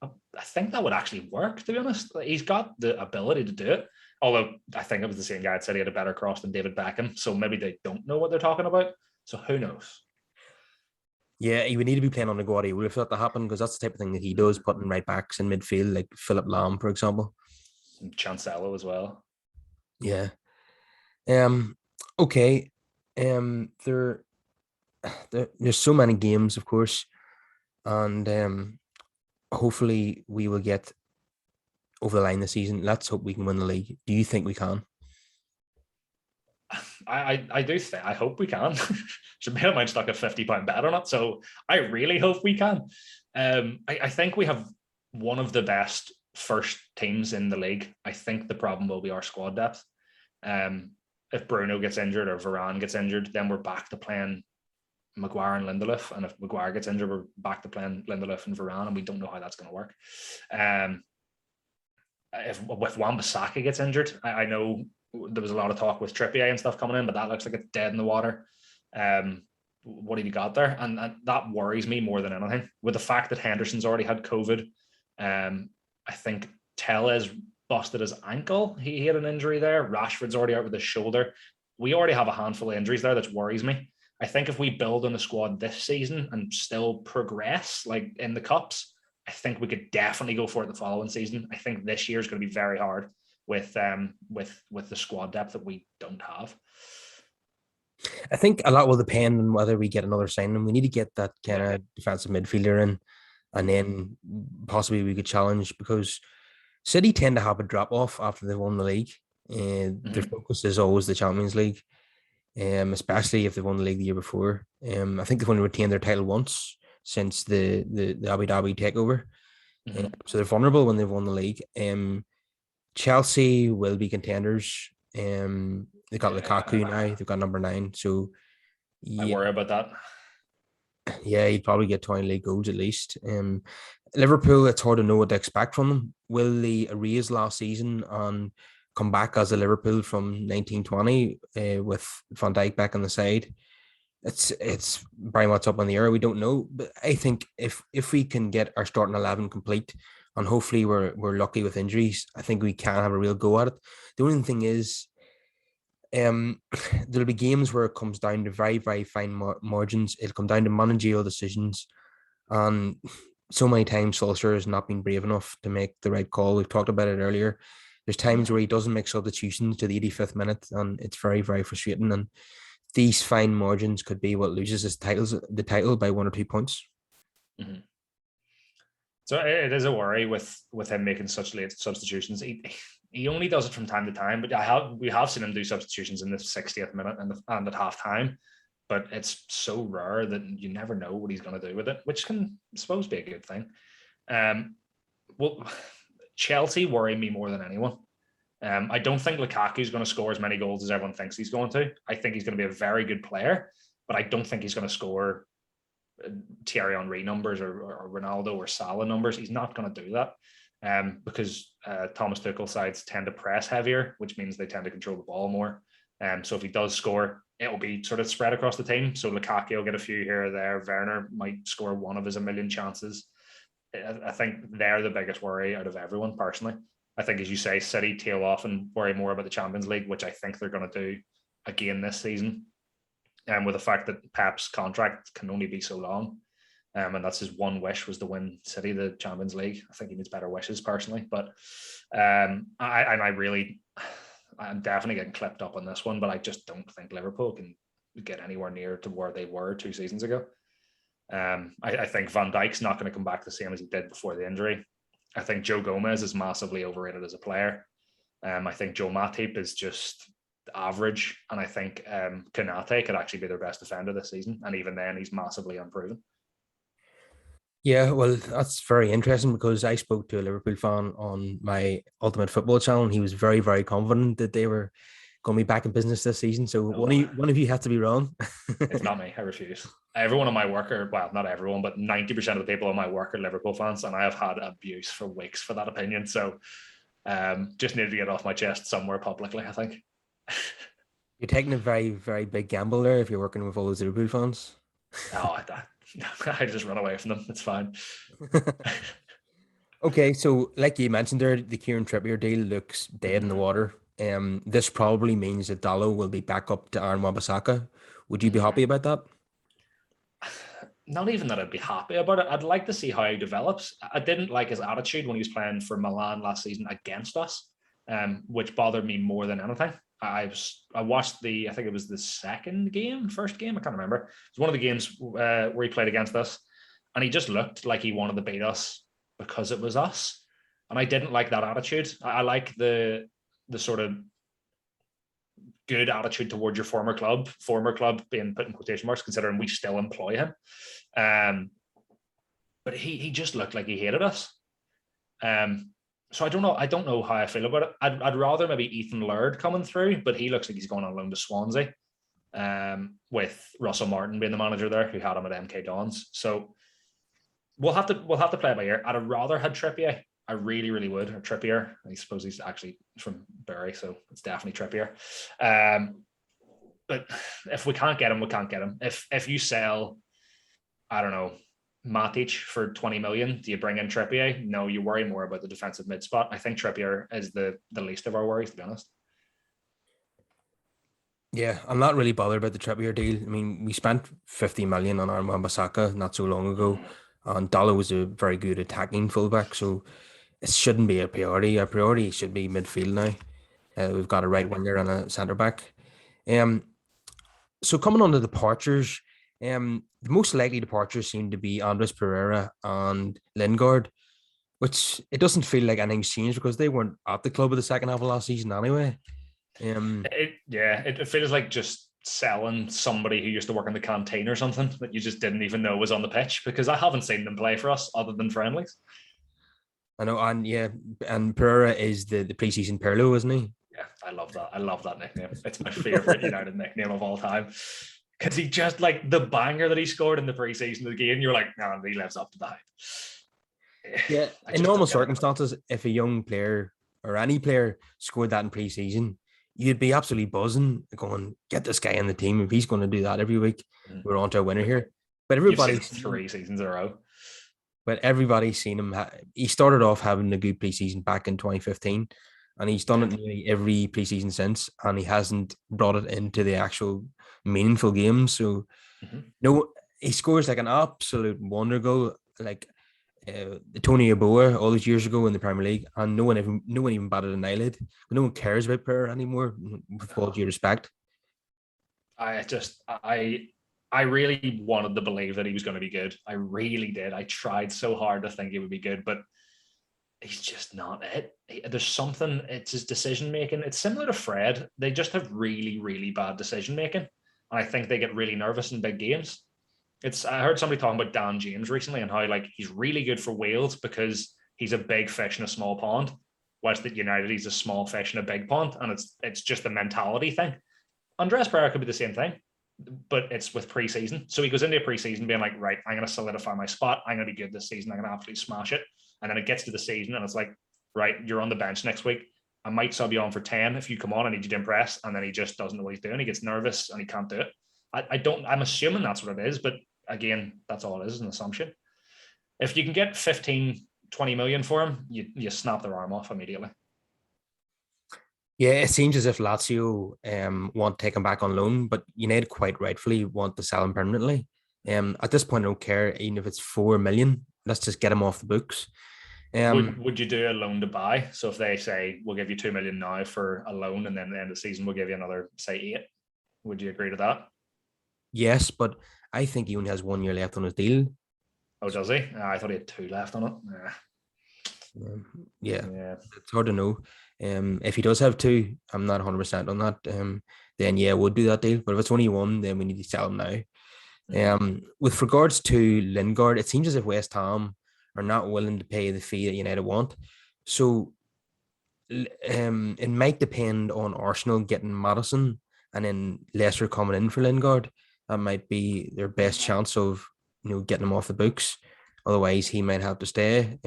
I think that would actually work, to be honest. He's got the ability to do it. Although I think it was the same guy that said he had a better cross than David Beckham, so maybe they don't know what they're talking about. So who knows? Yeah, he would need to be playing on the Guardiola for that to happen, because that's the type of thing that he does, putting right backs in midfield, like Philip Lahm, for example. And Chancelo as well. Yeah. Okay. There's so many games, of course, and hopefully we will get over the line this season. Let's hope we can win the league. Do you think we can? I do think, I hope we can. Should be a mind stuck a £50 bet on it, so I really hope we can. I think we have one of the best first teams in the league. I think the problem will be our squad depth. If Bruno gets injured or Varane gets injured, then we're back to playing Maguire and Lindelof. And if Maguire gets injured, we're back to playing Lindelof and Varane, and we don't know how that's going to work. If Wan-Bissaka gets injured, I know there was a lot of talk with Trippier and stuff coming in, but that looks like it's dead in the water. What have you got there? And that worries me more than anything. With the fact that Henderson's already had COVID, I think Tellez busted his ankle. He had an injury there. Rashford's already out with his shoulder. We already have a handful of injuries there that worries me. I think if we build on the squad this season and still progress, like in the cups, I think we could definitely go for it the following season. I think this year is going to be very hard with the squad depth that we don't have. I think a lot will depend on whether we get another signing. We need to get that kind of defensive midfielder in, and then possibly we could challenge, because City tend to have a drop off after they've won the league. Their focus is always the Champions League, especially if they've won the league the year before. I think they've only retained their title once since the Abu Dhabi takeover. So they're vulnerable when they've won the league. Chelsea will be contenders. They've got Lukaku now. They've got number 9. So I worry about that. Yeah, he'd probably get 20 league goals at least. Liverpool, it's hard to know what to expect from them. Will they erase last season and come back as a Liverpool from 1920 with Van Dijk back on the side? It's very much up in the air. We don't know, but I think if we can get our starting 11 complete, and hopefully we're lucky with injuries, I think we can have a real go at it. The only thing is, there'll be games where it comes down to very, very fine margins. It'll come down to managerial decisions, and so many times Solskjaer has not been brave enough to make the right call. We've talked about it earlier. There's times where he doesn't make substitutions to the 85th minute, and it's very, very frustrating. And these fine margins could be what loses the title by 1 or 2 points. Mm-hmm. So it is a worry with him making such late substitutions. He only does it from time to time, but we have seen him do substitutions in the 60th minute and at half time. But it's so rare that you never know what he's going to do with it, which can, I suppose, be a good thing. Well, Chelsea worry me more than anyone. I don't think Lukaku is going to score as many goals as everyone thinks he's going to. I think he's going to be a very good player, but I don't think he's going to score Thierry Henry numbers or Ronaldo or Salah numbers. He's not going to do that because Thomas Tuchel sides tend to press heavier, which means they tend to control the ball more. So if he does score, it will be sort of spread across the team. So Lukaku will get a few here or there. Werner might score one of his 1 million chances. I think they're the biggest worry out of everyone, personally. I think, as you say, City tail off and worry more about the Champions League, which I think they're going to do again this season. And with the fact that Pep's contract can only be so long, and that's his one wish, was to win City the Champions League. I think he needs better wishes, personally. But I'm definitely getting clipped up on this one, but I just don't think Liverpool can get anywhere near to where they were 2 seasons ago. I think Van Dijk's not going to come back the same as he did before the injury. I think Joe Gomez is massively overrated as a player. I think Joe Matip is just average, and I think Konate could actually be their best defender this season, and even then, he's massively unproven. Yeah, well, that's very interesting because I spoke to a Liverpool fan on my Ultimate Football channel, and he was very, very confident that they were going to be back in business this season. So No, one of you has to be wrong. it's not me. I refuse. Everyone on my work not everyone, but 90% of the people on my work are Liverpool fans, and I have had abuse for weeks for that opinion. So just need to get off my chest somewhere publicly, I think. You're taking a very, very big gamble there if you're working with all those Liverpool fans. Oh, I just run away from them. It's fine. Okay, so like you mentioned there, the Kieran Trippier deal looks dead in the water. This probably means that Dallo will be back up to Aaron Wan-Bissaka. Would you be happy about that? Not even that I'd be happy about it. I'd like to see how he develops. I didn't like his attitude when he was playing for Milan last season against us, which bothered me more than anything. I watched I think it was the first game, I can't remember. It was one of the games where he played against us, and he just looked like he wanted to beat us because it was us. And I didn't like that attitude. I like the sort of good attitude towards your former club being put in quotation marks, considering we still employ him. But he just looked like he hated us. So I don't know how I feel about it. I'd rather maybe Ethan Laird coming through, but he looks like he's going on loan to Swansea, with Russell Martin being the manager there, who had him at MK Dons. So we'll have to play it by ear. I'd have rather had Trippier. I really, really would. Or Trippier. I suppose he's actually from Bury, so it's definitely Trippier. But if we can't get him, we can't get him. If you sell, I don't know, Matic for 20 million, do you bring in Trippier? No, you worry more about the defensive mid spot. I think Trippier is the least of our worries, to be honest. Yeah, I'm not really bothered about the Trippier deal. I mean, we spent 50 million on Aaron Wan-Bissaka not so long ago, and Dallo was a very good attacking fullback, so it shouldn't be a priority. Our priority should be midfield now. We've got a right winger and a centre back. So coming on to departures, the most likely departures seem to be Andres Pereira and Lingard, which it doesn't feel like anything's changed because they weren't at the club of the second half of last season anyway. It feels like just selling somebody who used to work in the canteen or something that you just didn't even know was on the pitch, because I haven't seen them play for us other than friendlies. I know, and Pereira is the preseason Pirlo, isn't he? Yeah, I love that. I love that nickname. It's my favorite United nickname of all time. Because he just, like, the banger that he scored in the preseason of the game, you're like, no, he lives up to the hype. Yeah, in normal circumstances, if a young player or any player scored that in preseason, you'd be absolutely buzzing, going, get this guy in the team. If he's going to do that every week, we're on to a winner here. But everybody's 3 seasons in a row. But everybody's seen him. He started off having a good preseason back in 2015, and he's done it nearly every preseason since, and he hasn't brought it into the actual meaningful games. So, no, he scores like an absolute wonder goal, like Tony Yeboah all those years ago in the Premier League, and no one even batted an eyelid. No one cares about Pereira anymore, with all due respect. I really wanted to believe that he was going to be good. I really did. I tried so hard to think he would be good, but he's just not it. There's something, it's his decision making. It's similar to Fred. They just have really, really bad decision making. And I think they get really nervous in big games. I heard somebody talking about Dan James recently and how, like, he's really good for Wales because he's a big fish in a small pond, whilst at United he's a small fish in a big pond, and it's just a mentality thing. Andres Pereira could be the same thing, but it's with preseason. So he goes into a preseason being like, right, I'm going to solidify my spot. I'm going to be good this season. I'm going to absolutely smash it. And then it gets to the season and it's like, right, you're on the bench next week. I might sub you on for 10 if you come on. I need you to impress. And then he just doesn't know what he's doing. He gets nervous and he can't do it. I'm assuming that's what it is, but again, that's all it is, an assumption. If you can get 15, 20 million for him, you snap their arm off immediately. Yeah, it seems as if Lazio want to take him back on loan, but United quite rightfully want to sell him permanently. At this point, I don't care, even if it's 4 million. Let's just get him off the books. Would you do a loan to buy? So if they say, we'll give you 2 million now for a loan, and then at the end of the season, we'll give you another, say, 8. Would you agree to that? Yes, but I think he only has 1 year left on his deal. Oh, does he? I thought he had 2 left on it. Yeah, it's hard to know. If he does have two, I'm not 100% on that. Then yeah, we'll do that deal. But if it's only one, then we need to sell him now. With regards to Lingard, it seems as if West Ham are not willing to pay the fee that United want. So it might depend on Arsenal getting Madison and then Leicester coming in for Lingard. That might be their best chance of getting him off the books. Otherwise, he might have to stay.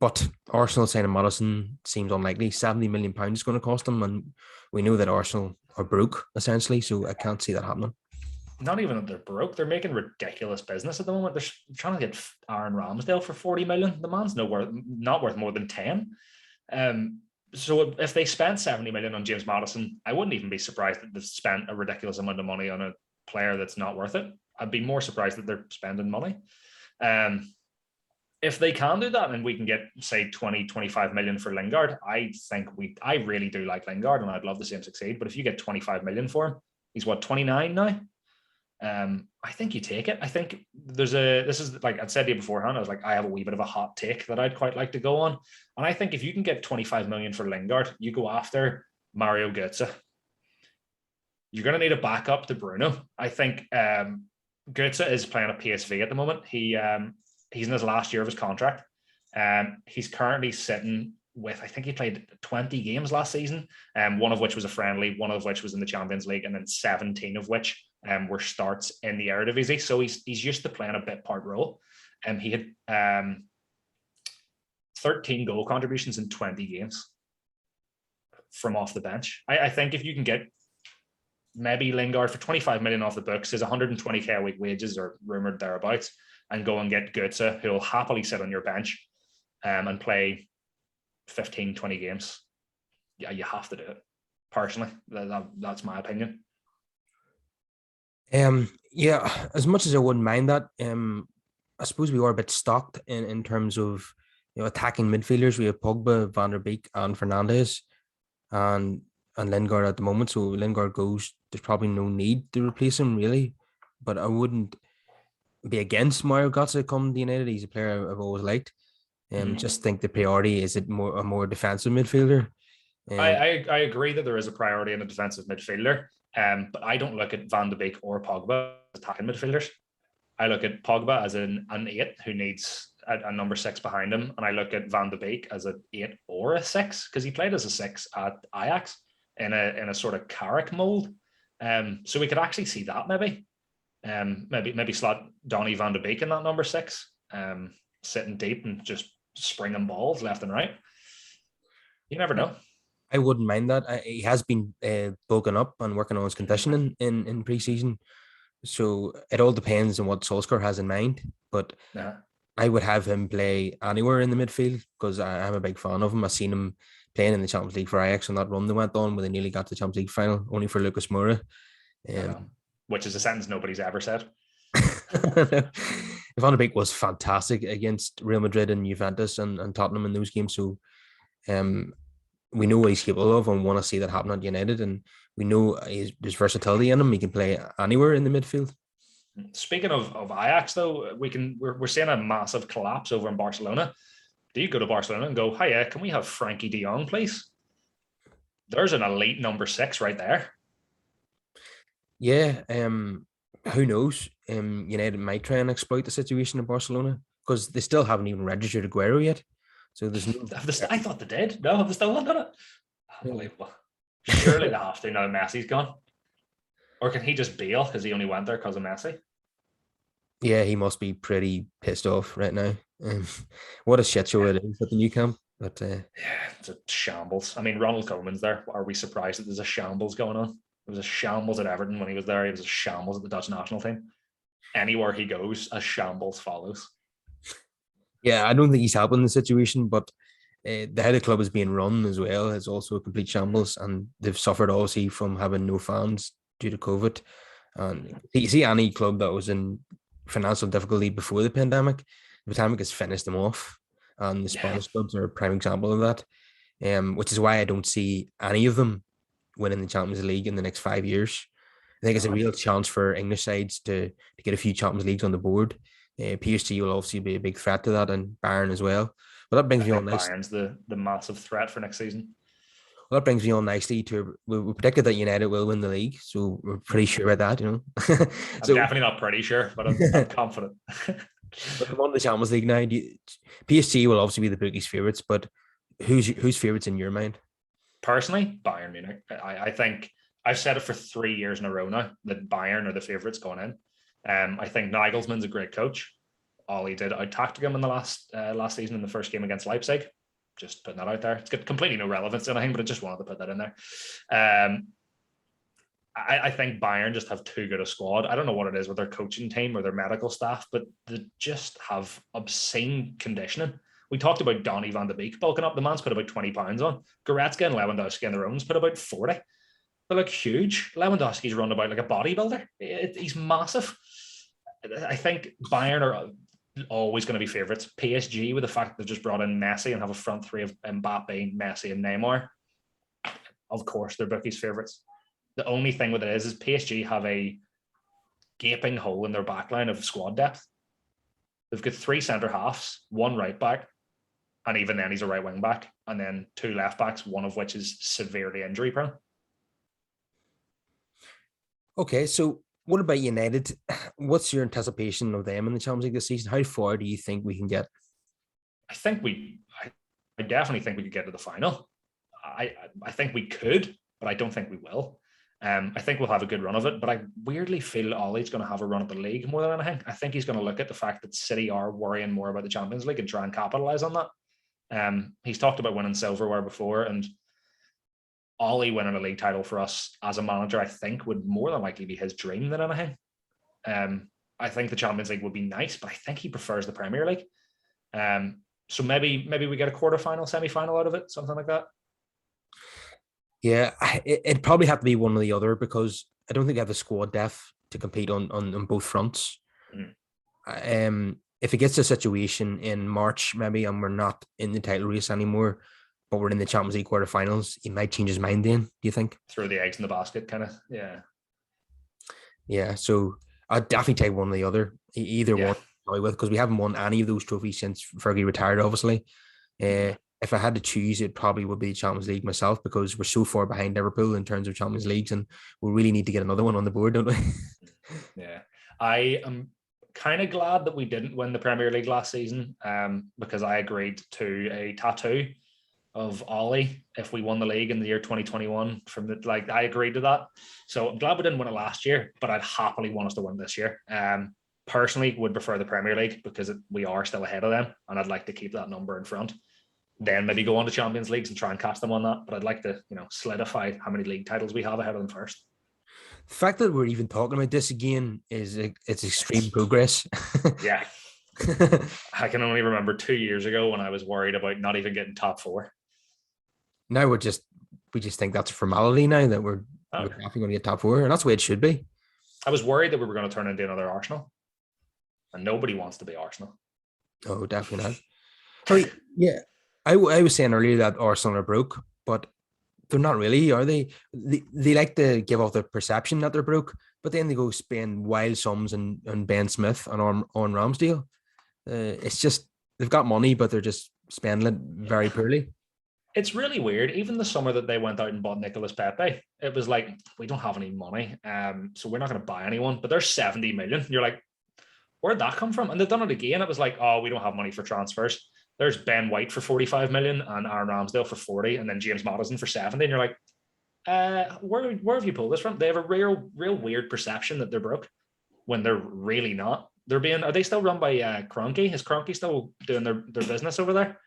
But Arsenal signing Madison seems unlikely. £70 million is going to cost them, and we know that Arsenal are broke essentially. So I can't see that happening. Not even that they're broke; they're making ridiculous business at the moment. They're trying to get Aaron Ramsdale for 40 million. The man's not worth more than 10. So if they spent 70 million on James Madison, I wouldn't even be surprised that they've spent a ridiculous amount of money on a player that's not worth it. I'd be more surprised that they're spending money. If they can do that and we can get, say, 20, 25 million for Lingard, I really do like Lingard and I'd love to see him succeed. But if you get 25 million for him, he's what, 29 now? I think you take it. I think this is like I'd said to you beforehand, I was like, I have a wee bit of a hot take that I'd quite like to go on. And I think if you can get 25 million for Lingard, you go after Mario Götze. You're going to need a backup to Bruno. I think Götze is playing at PSV at the moment. He's in his last year of his contract. He's currently sitting with, I think he played 20 games last season, one of which was a friendly, one of which was in the Champions League, and then 17 of which were starts in the Eredivisie. So he's used to playing a bit part role. He had 13 goal contributions in 20 games from off the bench. I think if you can get maybe Lingard for 25 million off the books, his 120k a week wages are rumored thereabouts, and go and get Götze, who will happily sit on your bench and play 15, 20 games. Yeah, you have to do it. Personally, that's my opinion. Yeah, as much as I wouldn't mind that, I suppose we are a bit stocked in terms of attacking midfielders. We have Pogba, Van der Beek, and Fernandes, and Lingard at the moment. So Lingard goes, there's probably no need to replace him really, but I wouldn't be against Mario Götze coming to United. He's a player I've always liked. Just think the priority is a more defensive midfielder. I agree that there is a priority in a defensive midfielder, but I don't look at Van de Beek or Pogba as attacking midfielders. I look at Pogba as an 8 who needs a number 6 behind him, and I look at Van de Beek as an 8 or a 6 because he played as a 6 at Ajax in a sort of Carrick mold. So we could actually see that maybe slot Donny Van de Beek in that number 6, sitting deep and just springing balls left and right. You never know. I wouldn't mind that. He has been bulking up and working on his conditioning in pre-season. So it all depends on what Solskjaer has in mind. But I would have him play anywhere in the midfield because I'm a big fan of him. I've seen him playing in the Champions League for Ajax on that run they went on where they nearly got to the Champions League final, only for Lucas Moura. Which is a sentence nobody's ever said. Van de Beek was fantastic against Real Madrid and Juventus and Tottenham in those games. So we know what he's capable of and want to see that happen at United. And we know there's versatility in him. He can play anywhere in the midfield. Speaking of Ajax, though, we're seeing a massive collapse over in Barcelona. Do you go to Barcelona and go, "Hiya, can we have Frankie de Jong, please?" There's an elite number 6 right there. Yeah, who knows? United might try and exploit the situation in Barcelona because they still haven't even registered Aguero yet. So there's no. I thought they did. No, have they still not done it? Unbelievable. Surely they have to now Messi's gone. Or can he just bail because he only went there because of Messi? Yeah, he must be pretty pissed off right now. What a shit show it is at the new camp. But yeah, it's a shambles. I mean, Ronald Koeman's there. Are we surprised that there's a shambles going on? It was a shambles at Everton when he was there. It was a shambles at the Dutch national team. Anywhere he goes, a shambles follows. Yeah, I don't think he's helping the situation, but the head of the club is being run as well. It's also a complete shambles, and they've suffered obviously from having no fans due to COVID. And you see any club that was in financial difficulty before the pandemic has finished them off. And the Spanish clubs are a prime example of that, which is why I don't see any of them winning the Champions League in the next 5 years. I think it's a real chance for English sides to get a few Champions Leagues on the board. PSG will obviously be a big threat to that, and Bayern as well. Well, that brings I me on think nice. Bayern's the massive threat for next season. Well, that brings me on nicely to we predicted that United will win the league, so we're pretty sure about that, I'm So, definitely not pretty sure, but I'm confident. but I'm on the Champions League now. PSG will obviously be the bookies' favourites, but who's favourites in your mind? Personally, Bayern Munich. I think I've said it for 3 years in a row now that Bayern are the favourites going in. I think Nagelsmann's a great coach. All he did out-tactic him in the last season in the first game against Leipzig. Just putting that out there. It's got completely no relevance to anything, but I just wanted to put that in there. I think Bayern just have too good a squad. I don't know what it is with their coaching team or their medical staff, but they just have obscene conditioning. We talked about Donny van de Beek bulking up. The man's put about 20 pounds on. Goretzka and Lewandowski and their own's put about 40. They're like huge. Lewandowski's run about like a bodybuilder. He's massive. I think Bayern are always going to be favourites. PSG, with the fact that they've just brought in Messi and have a front three of Mbappe, Messi, and Neymar, of course, they're bookies' favourites. The only thing with it is PSG have a gaping hole in their backline of squad depth. They've got 3 centre halves, 1 right back, and even then he's a right wing back, and then 2 left backs, one of which is severely injury prone. Okay, so what about United? What's your anticipation of them in the Champions League this season? How far do you think we can get? I definitely think we could get to the final. I think we could, but I don't think we will. I think we'll have a good run of it, but I weirdly feel Ollie's going to have a run at the league more than anything. I think he's going to look at the fact that City are worrying more about the Champions League and try and capitalise on that. He's talked about winning silverware before, and Ollie winning a league title for us as a manager, I think, would more than likely be his dream than anything. I think the Champions League would be nice, but I think he prefers the Premier League. So maybe we get a quarterfinal, semi-final out of it, something like that. Yeah, it'd probably have to be one or the other because I don't think I have the squad depth to compete on both fronts. If it gets to a situation in March, maybe, and we're not in the title race anymore, but we're in the Champions League quarterfinals, he might change his mind then, do you think? Throw the eggs in the basket, kind of, yeah. Yeah, so I'd definitely take one or the other, either one, because we haven't won any of those trophies since Fergie retired, obviously. If I had to choose, it probably would be the Champions League myself because we're so far behind Liverpool in terms of Champions Leagues, and we really need to get another one on the board, don't we? Yeah, I am kind of glad that we didn't win the Premier League last season, because I agreed to a tattoo of Ollie if we won the league in the year 2021. I agreed to that, so I'm glad we didn't win it last year, but I'd happily want us to win this year. Personally, would prefer the Premier League because we are still ahead of them, and I'd like to keep that number in front. Then maybe go on to Champions Leagues and try and catch them on that. But I'd like to, solidify how many league titles we have ahead of them first. The fact that we're even talking about this again is it's extreme progress. Yeah. I can only remember 2 years ago when I was worried about not even getting top 4. Now we just think that's a formality now that we're definitely going to get top 4, and that's the way it should be. I was worried that we were going to turn into another Arsenal, and nobody wants to be Arsenal. Oh, definitely not. Yeah. I was saying earlier that Arsenal are broke, but they're not really, are they? They like to give off the perception that they're broke, but then they go spend wild sums on Ben Smith and on Ramsdale. It's just they've got money, but they're just spending it very poorly. It's really weird. Even the summer that they went out and bought Nicolas Pepe, it was like, we don't have any money, so we're not going to buy anyone. But there's 70 million. You're like, where'd that come from? And they've done it again. It was like, oh, we don't have money for transfers. There's Ben White for 45 million and Aaron Ramsdale for 40, and then James Maddison for 70. And you're like, where have you pulled this from? They have a real weird perception that they're broke when they're really not. Are they still run by Kroenke? Is Kroenke still doing their business over there?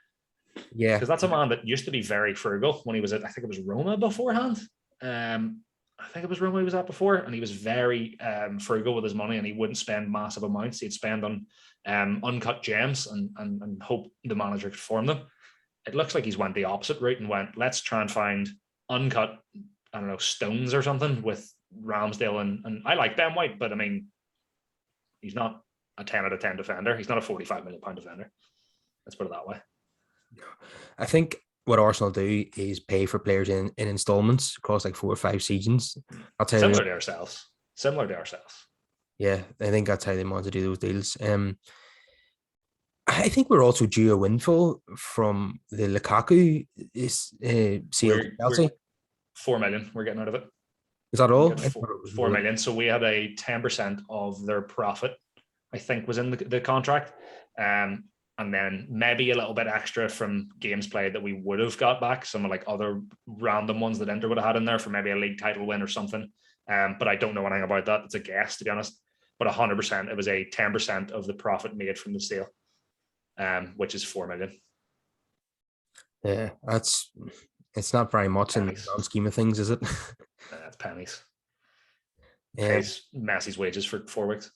Yeah. Because that's a man that used to be very frugal when he was at, I think it was Roma beforehand. I think it was Roma he was at before, and he was very frugal with his money, and he wouldn't spend massive amounts. He'd spend on uncut gems and hope the manager could form them. It looks like he's went the opposite route and went, let's try and find uncut, I don't know, stones or something with Ramsdale. And I like Ben White, but I mean, he's not a 10 out of 10 defender. He's not a 45 million pound defender. Let's put it that way. I think what Arsenal do is pay for players in installments across like 4 or 5 seasons. Similar to ourselves. I think we're also due a windfall from the Lukaku sale to We're Chelsea. 4 million. We're getting out of it. Is that We're all? getting I four, thought it was 4 more. million. So we had a 10% of their profit, I think, was in the contract. And then maybe a little bit extra from games played that we would have got back, some of like other random ones that Inter would have had in there for maybe a league title win or something. But I don't know anything about that. It's a guess, to be honest. But 100%, it was a 10% of the profit made from the sale, which is 4 million. Yeah, it's not very much in the Pennies. grand scheme of things, is it? That's pennies. Um, Pays Messi's wages for 4 weeks.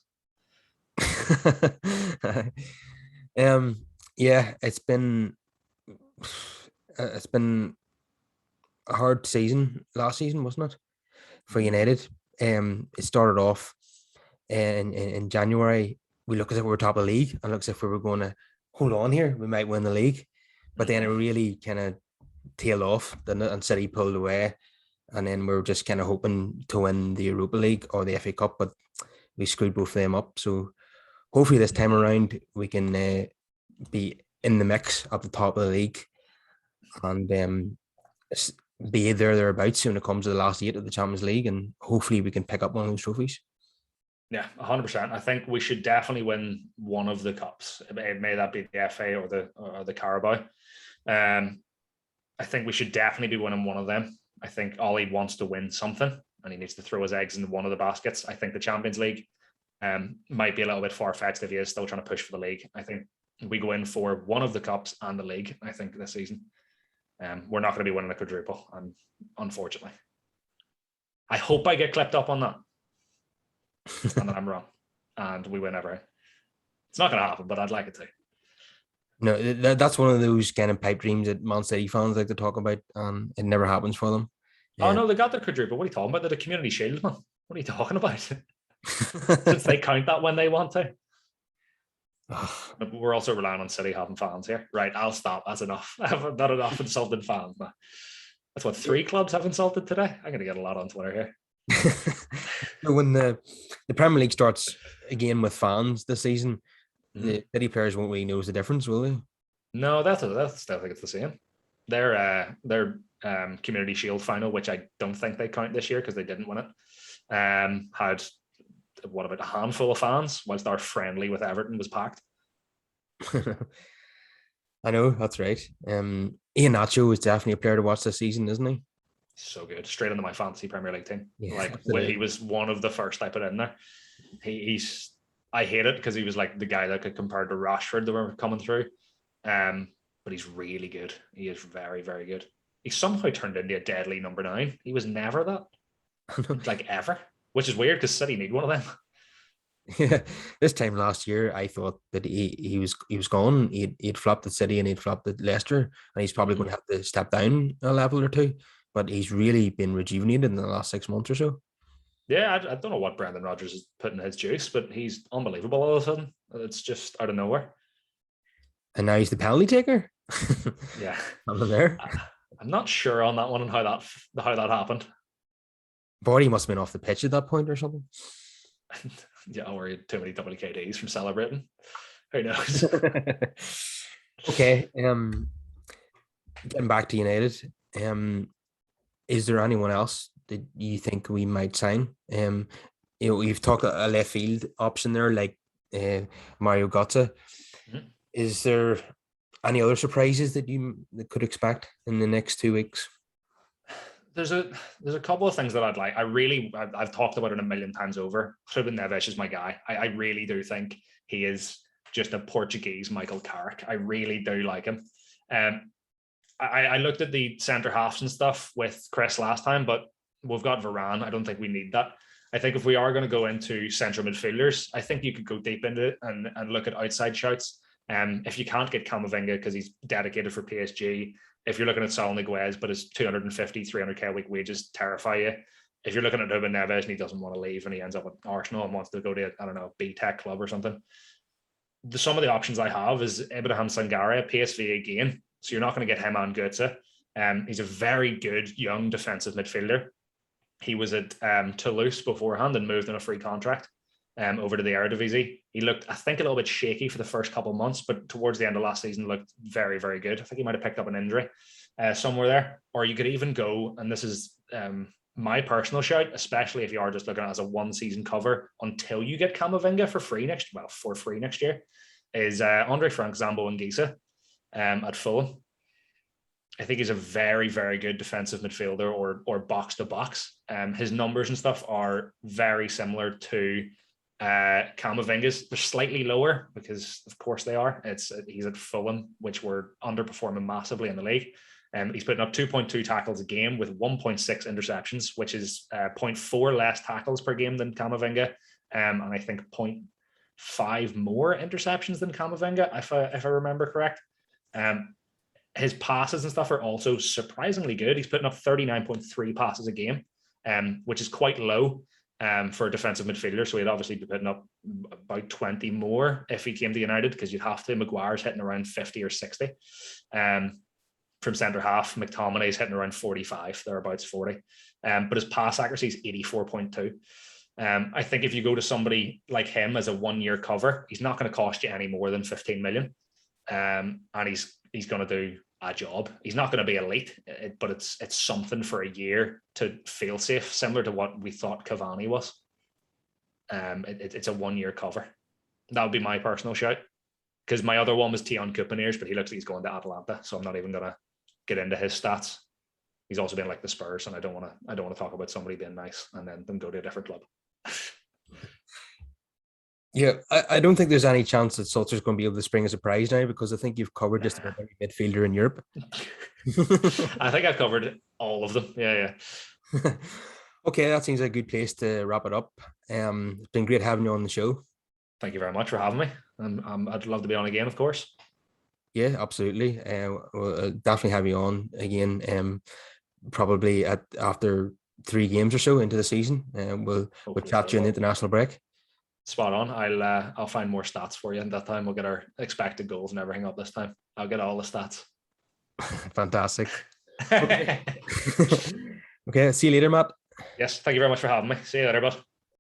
um, yeah, it's been a hard season last season, wasn't it, for United? It started off in January. We looked as if we were top of the league, and looked as if we were going to hold on here. We might win the league, but then it really kind of tailed off, didn't it? And City pulled away, and then we were just kind of hoping to win the Europa League or the FA Cup, but we screwed both of them up. So hopefully this time around we can be in the mix at the top of the league and be thereabouts when it comes to the last 8 of the Champions League, and hopefully we can pick up one of those trophies. Yeah, 100%. I think we should definitely win one of the cups. May that be the FA or the Carabao. I think we should definitely be winning one of them. I think Ollie wants to win something, and he needs to throw his eggs in one of the baskets. I think the Champions League might be a little bit far-fetched if he is still trying to push for the league. I think we go in for one of the cups and the league, I think, this season. We're not going to be winning a quadruple, unfortunately. I hope I get clipped up on that. And then I'm wrong. And we win everything. It's not going to happen, but I'd like it to. No, that's one of those kind of pipe dreams that Man City fans like to talk about, and it never happens for them. Oh, no, they got their quadruple. What are you talking about? They're the Community Shield, man. What are you talking about? Since they count that when they want to. We're also relying on City having fans here. Right, I'll stop. That's enough. I've not enough insulted fans. Man. That's what 3 clubs have insulted today. I'm going to get a lot on Twitter here. When the Premier League starts again with fans this season, the City players won't really know the difference, will they? No, that's still think it's the same. Their Community Shield final, which I don't think they count this year because they didn't win it, had what about a handful of fans, whilst our friendly with Everton was packed. I know, that's right. Iheanacho is definitely a player to watch this season, isn't he? So good, straight into my fantasy Premier League team. Yeah, like absolutely. when he was one of the first I put in there. I hate it because he was like the guy that could compare to Rashford that were coming through. But he's really good. He is very, very good. He somehow turned into a deadly number 9. He was never that, like ever, which is weird because City need one of them. Yeah, this time last year, I thought that he was gone. He'd flopped at City and he'd flopped at Leicester, and he's probably going to have to step down a level or two. But he's really been rejuvenated in the last 6 months or so. Yeah, I don't know what Brendan Rodgers is putting in his juice, but he's unbelievable all of a sudden. It's just out of nowhere. And now he's the penalty taker. Yeah, I'm there. I'm not sure on that one and how that happened. Body must have been off the pitch at that point or something. Yeah, or he had too many WKDs from celebrating. Who knows? Okay. Getting back to United. Is there anyone else that you think we might sign? You've talked a left field option there, like Mario Götze. Mm-hmm. Is there any other surprises that you could expect in the next 2 weeks? There's a couple of things that I'd like. I've talked about it a million times over. Ruben Neves is my guy. I really do think he is just a Portuguese Michael Carrick. I really do like him. I looked at the centre halves and stuff with Chris last time, but we've got Varane. I don't think we need that. I think if we are going to go into central midfielders, I think you could go deep into it and look at outside shouts. If you can't get Camavinga because he's dedicated for PSG, if you're looking at Saul Niguez, but his 250, 300k a week wages terrify you. If you're looking at Ruben Neves and he doesn't want to leave and he ends up at Arsenal and wants to go to, I don't know, B-Tech club or something. Some of the options I have is Ibrahim Sangare, PSV again. So you're not going to get him on Götze. He's a very good young defensive midfielder. He was at Toulouse beforehand and moved on a free contract. over to the Eredivisie. He looked, I think, a little bit shaky for the first couple of months, but towards the end of last season looked very, very good. I think he might have picked up an injury somewhere there. Or you could even go, and this is my personal shout, especially if you are just looking at it as a one-season cover until you get Camavinga for free next year, is Andre Frank Zambo Anguissa at Fulham. I think he's a very, very good defensive midfielder or box to box. His numbers and stuff are very similar to Camavinga's. They're slightly lower because, of course, they are. He's at Fulham, which were underperforming massively in the league. He's putting up 2.2 tackles a game with 1.6 interceptions, which is 0.4 less tackles per game than Camavinga, and I think 0.5 more interceptions than Camavinga, if I remember correct. His passes and stuff are also surprisingly good. He's putting up 39.3 passes a game, which is quite low for a defensive midfielder. So he'd obviously be putting up about 20 more if he came to United, because you'd have to. Maguire's hitting around 50 or 60. From centre half, McTominay's hitting around 45, thereabouts 40. But his pass accuracy is 84.2. I think if you go to somebody like him as a 1-year cover, he's not going to cost you any more than 15 million. And he's going to do a job. He's not going to be elite, but it's something for a year to feel safe, similar to what we thought Cavani was. It's a 1-year cover. That would be my personal shout. Because my other one was Tion Coupineers, but he looks like he's going to Atalanta, so I'm not even going to get into his stats. He's also been like the Spurs, and I don't want to talk about somebody being nice and then them go to a different club. Yeah, I don't think there's any chance that Sulter's going to be able to spring a surprise now, because I think you've covered just about every midfielder in Europe. I think I've covered all of them. Yeah. Okay, that seems like a good place to wrap it up. It's been great having you on the show. Thank you very much for having me. I'd love to be on again, of course. Yeah, absolutely. We'll definitely have you on again. Probably after 3 games or so into the season. We'll chat to you in the international break. Spot on. I'll find more stats for you, and that time we'll get our expected goals and everything up this time. I'll get all the stats. Fantastic. Okay. Okay, see you later, Matt. Yes, thank you very much for having me. See you later, bud.